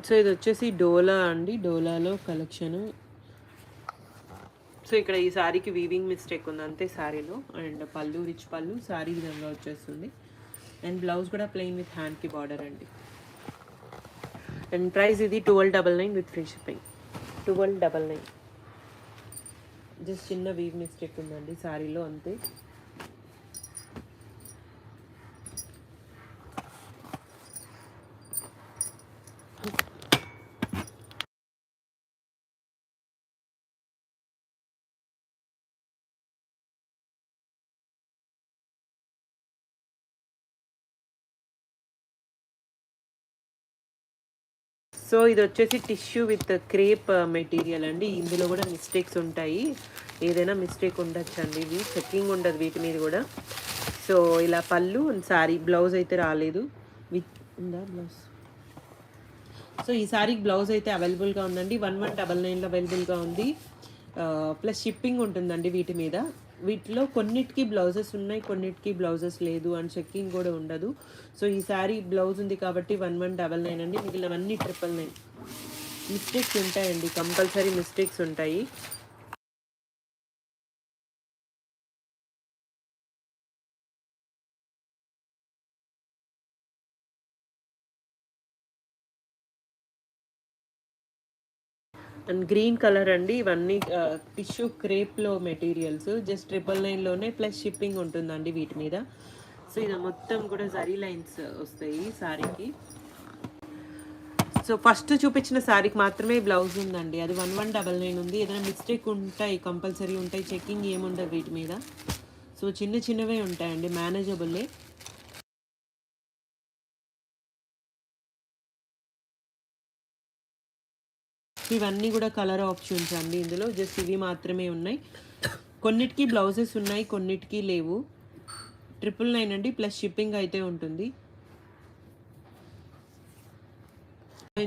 Speaker 1: సో ఇది వచ్చేసి డోలా అండి, డోలాలో కలెక్షను. సో ఇక్కడ ఈ శారీకి వీవింగ్ మిస్టేక్ ఉంది అంతే శారీలో. అండ్ పళ్ళు రిచ్ పళ్ళు, శారీ విధంగా వచ్చేస్తుంది. అండ్ బ్లౌజ్ కూడా ప్లెయిన్ విత్ హ్యాండ్కి బార్డర్ అండి. అండ్ ప్రైస్ ఇది 1299 విత్ ఫ్రీ షిప్పింగ్. 1299. జస్ట్ చిన్న వీవ్ మిస్టేక్ ఉందండి శారీలో అంతే. సో ఇది వచ్చేసి టిష్యూ విత్ క్రేప్ మెటీరియల్ అండి. ఇందులో కూడా మిస్టేక్స్ ఉంటాయి, ఏదైనా మిస్టేక్ ఉండొచ్చు అండి. ఇవి చెక్కింగ్ ఉండదు వీటి మీద కూడా. సో ఇలా పళ్ళు అండ్ శారీ, బ్లౌజ్ అయితే రాలేదు. విత్ ఉందా బ్లౌజ్? సో ఈ శారీకి బ్లౌజ్ అయితే అవైలబుల్గా ఉందండి. 1199లో అవైలబుల్గా ఉంది. ప్లస్ షిప్పింగ్ ఉంటుందండి వీటి మీద. వీటిలో కొన్నిటికి బ్లౌజెస్ ఉన్నాయి, కొన్నిటికి బ్లౌజెస్ లేదు, అండ్ చెక్కింగ్ కూడా ఉండదు. సో ఈ శారీ బ్లౌజ్ ఉంది కాబట్టి 1199 అండి. మిగిలినవన్నీ 999. మిస్టేక్స్ ఉంటాయండి, కంపల్సరీ మిస్టేక్స్ ఉంటాయి. అండ్ గ్రీన్ కలర్ అండి. ఇవన్నీ టిష్యూ క్రేప్లో మెటీరియల్స్. జస్ట్ 999లోనే ప్లస్ షిప్పింగ్ ఉంటుందండి వీటి మీద. సో ఇది మొత్తం కూడా జరీ లైన్స్ వస్తాయి శారీకి. సో ఫస్ట్ చూపించిన శారీకి మాత్రమే బ్లౌజ్ ఉందండి, అది 1199 ఉంది. ఏదైనా మిస్టేక్ ఉంటాయి, కంపల్సరీ ఉంటాయి, చెక్కింగ్ ఏముండదు వీటి మీద. సో చిన్న చిన్నవే ఉంటాయండి, మేనేజబుల్లే. ఇవన్నీ కూడా కలర్ ఆప్షన్స్ అండి ఇందులో. జస్ట్ ఇవి మాత్రమే ఉన్నాయి. కొన్నిటికి బ్లౌజెస్ ఉన్నాయి, కొన్నిటికి లేవు. 999 అండి, ప్లస్ షిప్పింగ్ అయితే ఉంటుంది.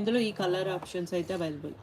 Speaker 1: ఇందులో ఈ కలర్ ఆప్షన్స్ అయితే అవైలబుల్.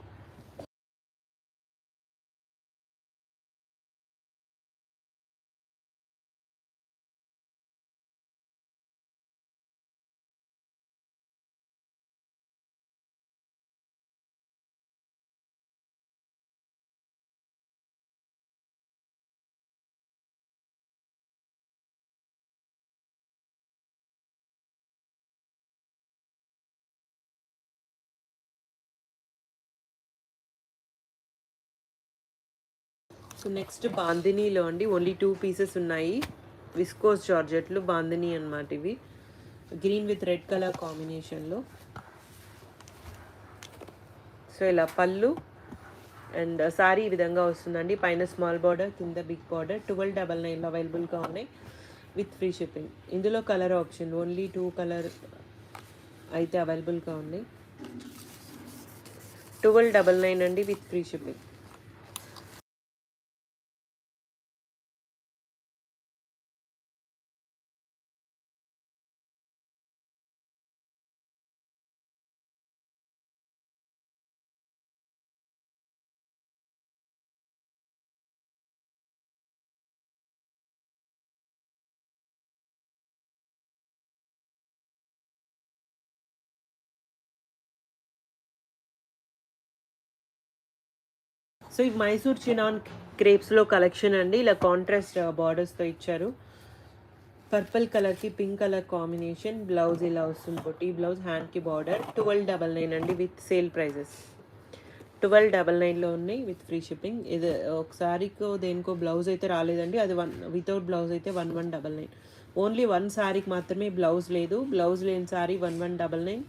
Speaker 1: సో నెక్స్ట్ బాందినీలో అండి, ఓన్లీ 2 పీసెస్ ఉన్నాయి. విస్కోస్ జార్జెట్లు బాందినీ అన్నమాట ఇవి. గ్రీన్ విత్ రెడ్ కలర్ కాంబినేషన్లో. సో ఇలా పళ్ళు అండ్ శారీ ఈ విధంగా వస్తుందండి. పైన స్మాల్ బార్డర్, కింద బిగ్ బార్డర్. 1299లో అవైలబుల్గా ఉన్నాయి విత్ ఫ్రీ షిప్పింగ్. ఇందులో కలర్ ఆప్షన్ ఓన్లీ 2 కలర్ అయితే అవైలబుల్గా ఉన్నాయి. 1299 అండి విత్ ఫ్రీ షిప్పింగ్. సో ఈ మైసూర్ చినాన్ క్రేప్స్లో కలెక్షన్ అండి. ఇలా కాంట్రాస్ట్ బార్డర్స్తో ఇచ్చారు. పర్పుల్ కలర్కి పింక్ కలర్ కాంబినేషన్. బ్లౌజ్ ఇలా వస్తుంది, పొట్టి బ్లౌజ్, హ్యాండ్కి బార్డర్. 1299 అండి విత్ సేల్ ప్రైజెస్. 1299లో ఉన్నాయి విత్ ఫ్రీ షిప్పింగ్. ఇది ఒకసారికో దేనికో బ్లౌజ్ అయితే రాలేదండి, అది వితౌట్ బ్లౌజ్ అయితే 1199. ఓన్లీ వన్ శారీకి మాత్రమే బ్లౌజ్ లేదు. బ్లౌజ్ లేని శారీ 1199.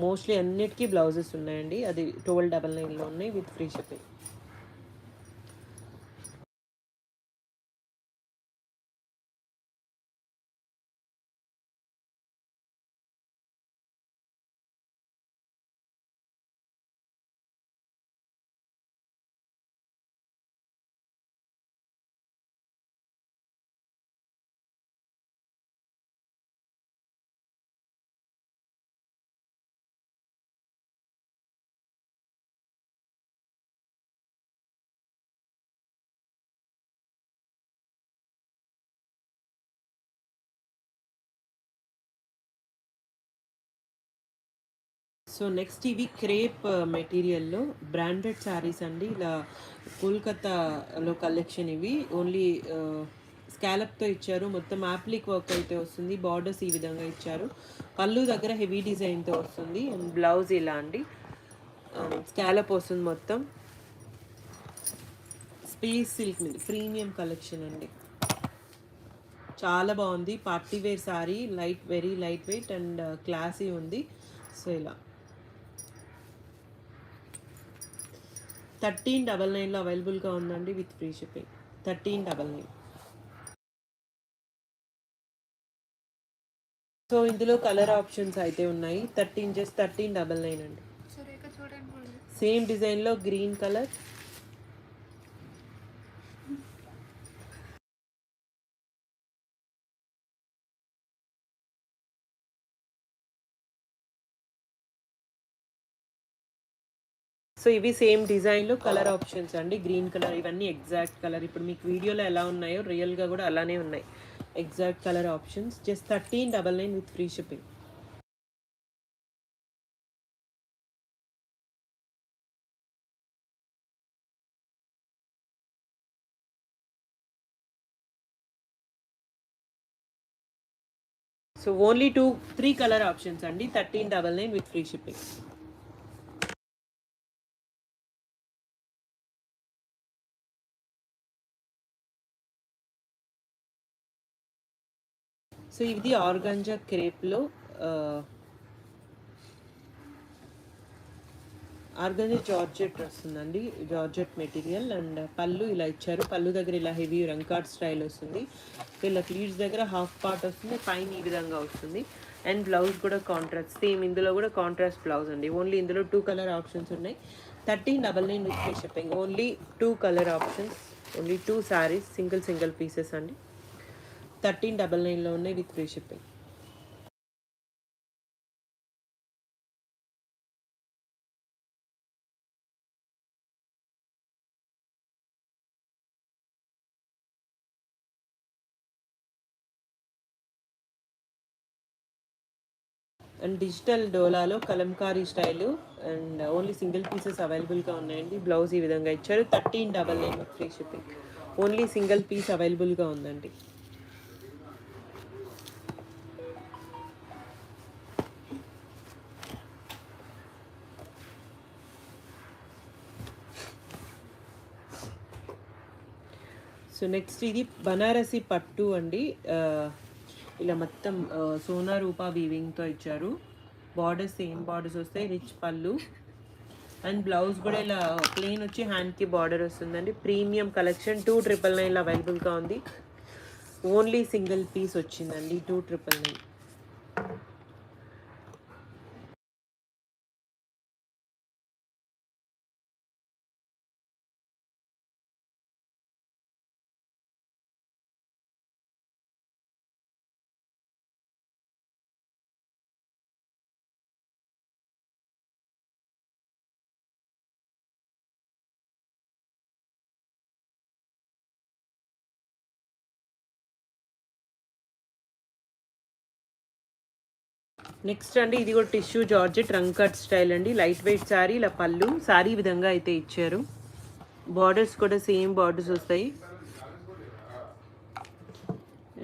Speaker 1: మోస్ట్లీ అన్నిటికీ బ్లౌజెస్ ఉన్నాయండి, అది 1299లో ఉన్నాయి with free shipping. So next ఇవి క్రేప్ మెటీరియల్‌లో బ్రాండెడ్ శారీస్ అండి. ఇలా కోల్‌కతాలో కలెక్షన్ ఇవి. ఓన్లీ స్కాలప్‌తో ఇచ్చారు. మొత్తం యాప్లిక్ వర్క్ అయితే వస్తుంది. బార్డర్స్ ఈ విధంగా ఇచ్చారు. పళ్ళు దగ్గర హెవీ డిజైన్‌తో వస్తుంది. అండ్ బ్లౌజ్ ఇలా అండి. స్కాలప్ వస్తుంది మొత్తం. స్పేస్ సిల్క్ మీద ప్రీమియం కలెక్షన్ అండి. చాలా బాగుంది. Party wear sari, very light weight and classy ఉంది. సో ఇలా 1399లో అవైలబుల్గా ఉందండి విత్ ఫ్రీ షిప్పింగ్. 1399. సో ఇందులో కలర్ ఆప్షన్స్ అయితే ఉన్నాయి. 1399 అండి. సేమ్ డిజైన్లో గ్రీన్ కలర్, సో ఇవి సేమ్ డిజైన్లో కలర్ ఆప్షన్స్ అండి. గ్రీన్ కలర్ ఇవన్నీ ఎగ్జాక్ట్ కలర్. ఇప్పుడు మీకు వీడియోలో ఎలా ఉన్నాయో రియల్గా కూడా అలానే ఉన్నాయి. Exact colour options. Just 1399 with free shipping. So only 3 colour options అండి. 1399 విత్ ఫ్రీ షిప్పింగ్. సో ఇది ఆర్గాంజా క్రేప్లో ఆర్గాంజా జార్జెట్ వస్తుందండి. జార్జెట్ మెటీరియల్ అండ్ పళ్ళు ఇలా ఇచ్చారు. పళ్ళు దగ్గర ఇలా హెవీ రంకార్డ్ స్టైల్ వస్తుంది. ఇలా ప్లీట్స్ దగ్గర హాఫ్ పార్ట్ వస్తుంది. పైన ఈ విధంగా వస్తుంది. అండ్ బ్లౌజ్ కూడా కాంట్రాస్ట్ సేమ్. ఇందులో కూడా కాంట్రాస్ట్ బ్లౌజ్ అండి. ఓన్లీ ఇందులో 2 కలర్ ఆప్షన్స్ ఉన్నాయి. 1399 with free shipping. Only 2 colour options. Only 2 saris. Single pieces అండి. 1399లో ఉన్నాయి with free shipping. And digital డోలాలో kalamkari style and only single pieces అవైలబుల్గా ఉన్నాయండి. బ్లౌజ్ ఈ విధంగా ఇచ్చారు. 1399 free shipping. Only single piece అవైలబుల్గా ఉందండి. సో నెక్స్ట్ ఇది బనారసి పట్టు అండి. ఇలా మొత్తం సోనా రూపా వీవింగ్తో ఇచ్చారు. బార్డర్స్ సేమ్ బార్డర్స్ వస్తాయి. రిచ్ పళ్ళు అండ్ బ్లౌజ్ కూడా ఇలా ప్లెయిన్ వచ్చి హ్యాండ్కి బార్డర్ వస్తుందండి. Premium collection. 2999 అవైలబుల్గా ఉంది. ఓన్లీ సింగిల్ పీస్ వచ్చిందండి. 2999. నెక్స్ట్ అండి ఇది కూడా టిష్యూ జార్జెట్ రంకట్ స్టైల్ అండి. Light weight sari. ఇలా పళ్ళు శారీ విధంగా అయితే ఇచ్చారు. బార్డర్స్ కూడా సేమ్ బార్డర్స్ వస్తాయి.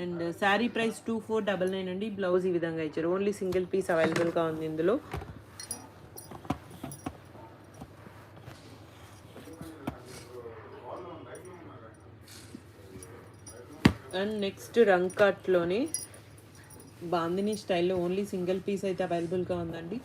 Speaker 1: అండ్ శారీ ప్రైస్ 2499 అండి. బ్లౌజ్ ఈ విధంగా ఇచ్చారు. ఓన్లీ సింగిల్ పీస్ అవైలబుల్గా ఉంది ఇందులో. అండ్ నెక్స్ట్ రంకట్లోనే బాందిని స్టైల్లో ఓన్లీ సింగిల్ పీస్ అయితే అవైలబుల్గా ఉందండి.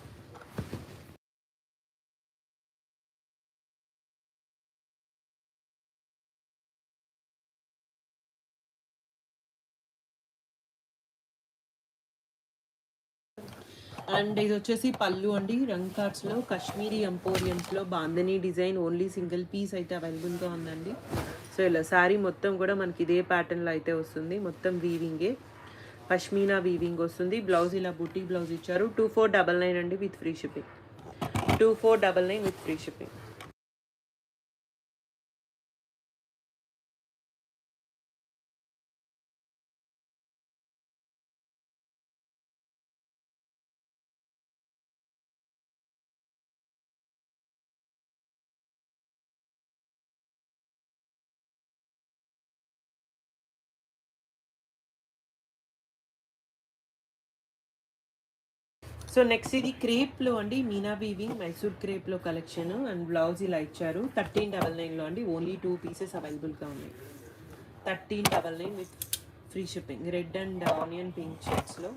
Speaker 1: అండ్ ఇది వచ్చేసి పళ్ళు అండి. రంకాట్స్లో కాశ్మీరీ ఎంపోరియంస్లో bandhani design only single piece అయితే అవైలబుల్గా ఉందండి. సో ఇలా శారీ మొత్తం కూడా మనకి ఇదే ప్యాటర్న్లో అయితే వస్తుంది. మొత్తం వీవింగే, పష్మీనా వీవింగ్ వస్తుంది. బ్లౌజ్ ఇలా బుటీ బ్లౌజ్ ఇచ్చారు. 2499 అండి with free shipping. 2499 with free shipping. So next ఇది క్రేప్లో అండి, మీనా వీవింగ్ మైసూర్ క్రేప్లో కలెక్షన్ అండ్ బ్లౌజ్ ఇలా ఇచ్చారు. 1399లో అండి. ఓన్లీ 2 పీసెస్ అవైలబుల్గా ఉన్నాయి. 1399 with free shipping. Red and onion pink షేడ్స్లో.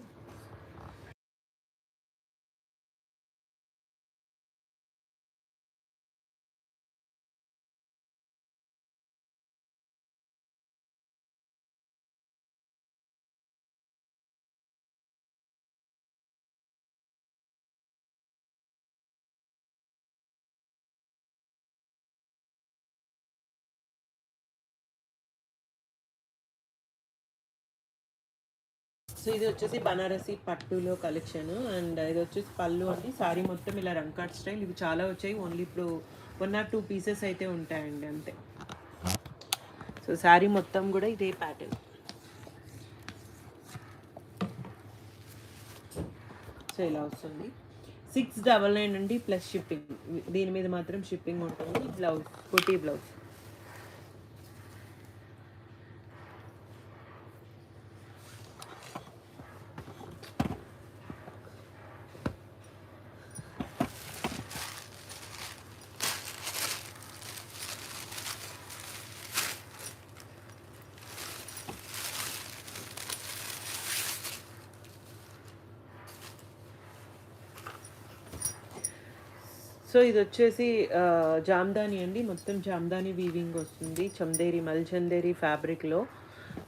Speaker 1: సో ఇది వచ్చేసి బనారసి పట్టులో కలెక్షన్ అండ్ ఇది వచ్చేసి పళ్ళు అండి. సారీ మొత్తం ఇలా రంకాట్ స్టైల్. ఇవి చాలా వచ్చాయి. ఓన్లీ ఇప్పుడు 1 or 2 పీసెస్ అయితే ఉంటాయండి అంతే. సో సారీ మొత్తం కూడా ఇదే ప్యాటర్న్. సో ఇలా వస్తుంది. 699 అండి ప్లస్ షిప్పింగ్. దీని మీద మాత్రం షిప్పింగ్ ఉంటుంది. Blouse కుటీ blouse. సో ఇది వచ్చేసి జామ్దాని అండి. మొత్తం జామ్దాని వీవింగ్ వస్తుంది. చందేరి మల్చందేరి ఫ్యాబ్రిక్లో.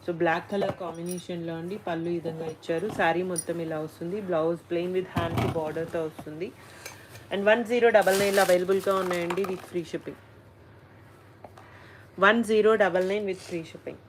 Speaker 1: సో బ్లాక్ కలర్ కాంబినేషన్లో అండి. పళ్ళు ఈ విధంగా ఇచ్చారు. శారీ మొత్తం ఇలా వస్తుంది. బ్లౌజ్ ప్లెయిన్ విత్ హ్యాండ్కి బార్డర్తో వస్తుంది. అండ్ 1099లో అవైలబుల్గా ఉన్నాయండి with free shipping. 1099 with free shipping.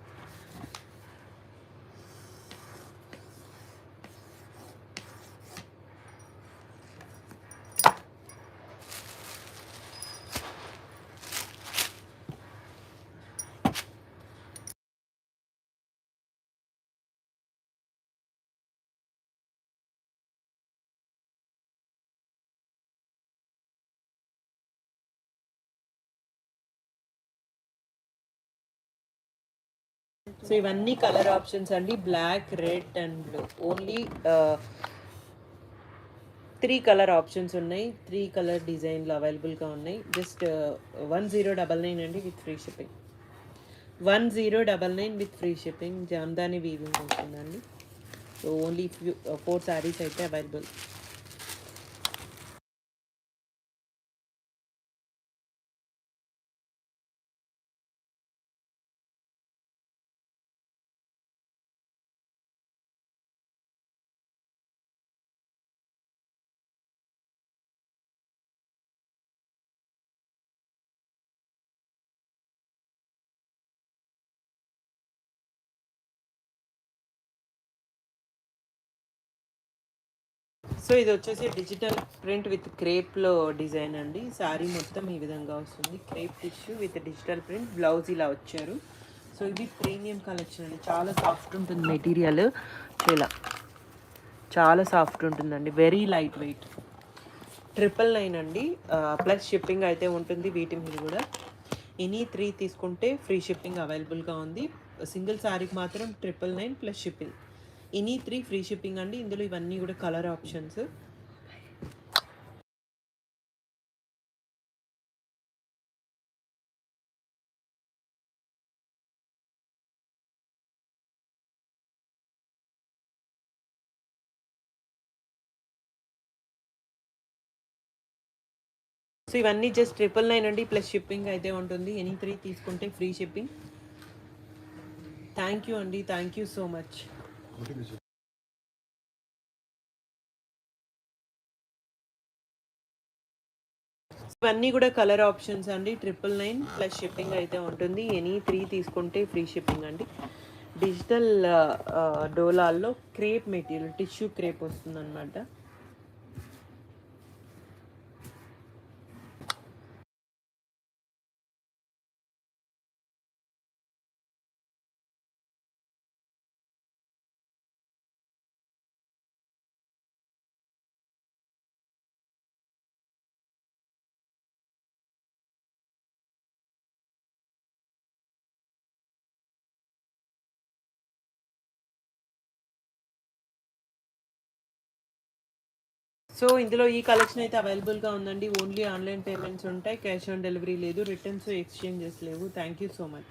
Speaker 1: So ఇవన్నీ కలర్ ఆప్షన్స్ అండి. Black, red and blue. Only 3 colour options ఉన్నాయి. 3 కలర్ డిజైన్లు అవైలబుల్గా ఉన్నాయి. జస్ట్ 1099 అండి with free shipping. 1099 with free shipping. Jamdani weaving ఉంటుందండి. సో ఓన్లీ 4 శారీస్ అయితే అవైలబుల్. సో ఇది వచ్చేసి డిజిటల్ ప్రింట్ విత్ క్రేప్లో డిజైన్ అండి. శారీ మొత్తం ఈ విధంగా వస్తుంది. Crepe tissue with digital print. Blouse ఇలా వచ్చారు. సో ఇది ప్రీమియం కలెక్షన్ అండి. చాలా సాఫ్ట్ ఉంటుంది మెటీరియల్. ఇలా చాలా సాఫ్ట్ ఉంటుందండి. Very light wait. 999 అండి. ప్లస్ షిప్పింగ్ అయితే ఉంటుంది వీటి మీద కూడా. ఎనీ 3 తీసుకుంటే ఫ్రీ షిప్పింగ్ అవైలబుల్గా ఉంది. సింగిల్ శారీకి మాత్రం 999 plus shipping. Any 3 free shipping అండి. ఇందులో ఇవన్నీ కూడా కలర్ ఆప్షన్స్. సో ఇవన్నీ జస్ట్ 999 అండి ప్లస్ షిప్పింగ్ అయితే ఉంటుంది. ఎనీ 3 తీసుకుంటే ఫ్రీ షిప్పింగ్. థ్యాంక్ యూ అండి. Thank you so much. ఇవన్నీ కూడా కలర్ ఆప్షన్స్ అండి. 999 ప్లస్ షిప్పింగ్ అయితే ఉంటుంది. ఎనీ 3 తీసుకుంటే ఫ్రీ షిప్పింగ్ అండి. డిజిటల్ డోలాల్లో క్రేప్ మెటీరియల్, టిష్యూ క్రేప్ వస్తుందన్నమాట. సో ఇందులో ఈ కలెక్షన్ అయితే అవైలబుల్గా ఉందండి. ఓన్లీ ఆన్లైన్ పేమెంట్స్ ఉంటాయి, క్యాష్ ఆన్ డెలివరీ లేదు, రిటర్న్స్ ఎక్స్చేంజెస్ లేవు. Thank you so much.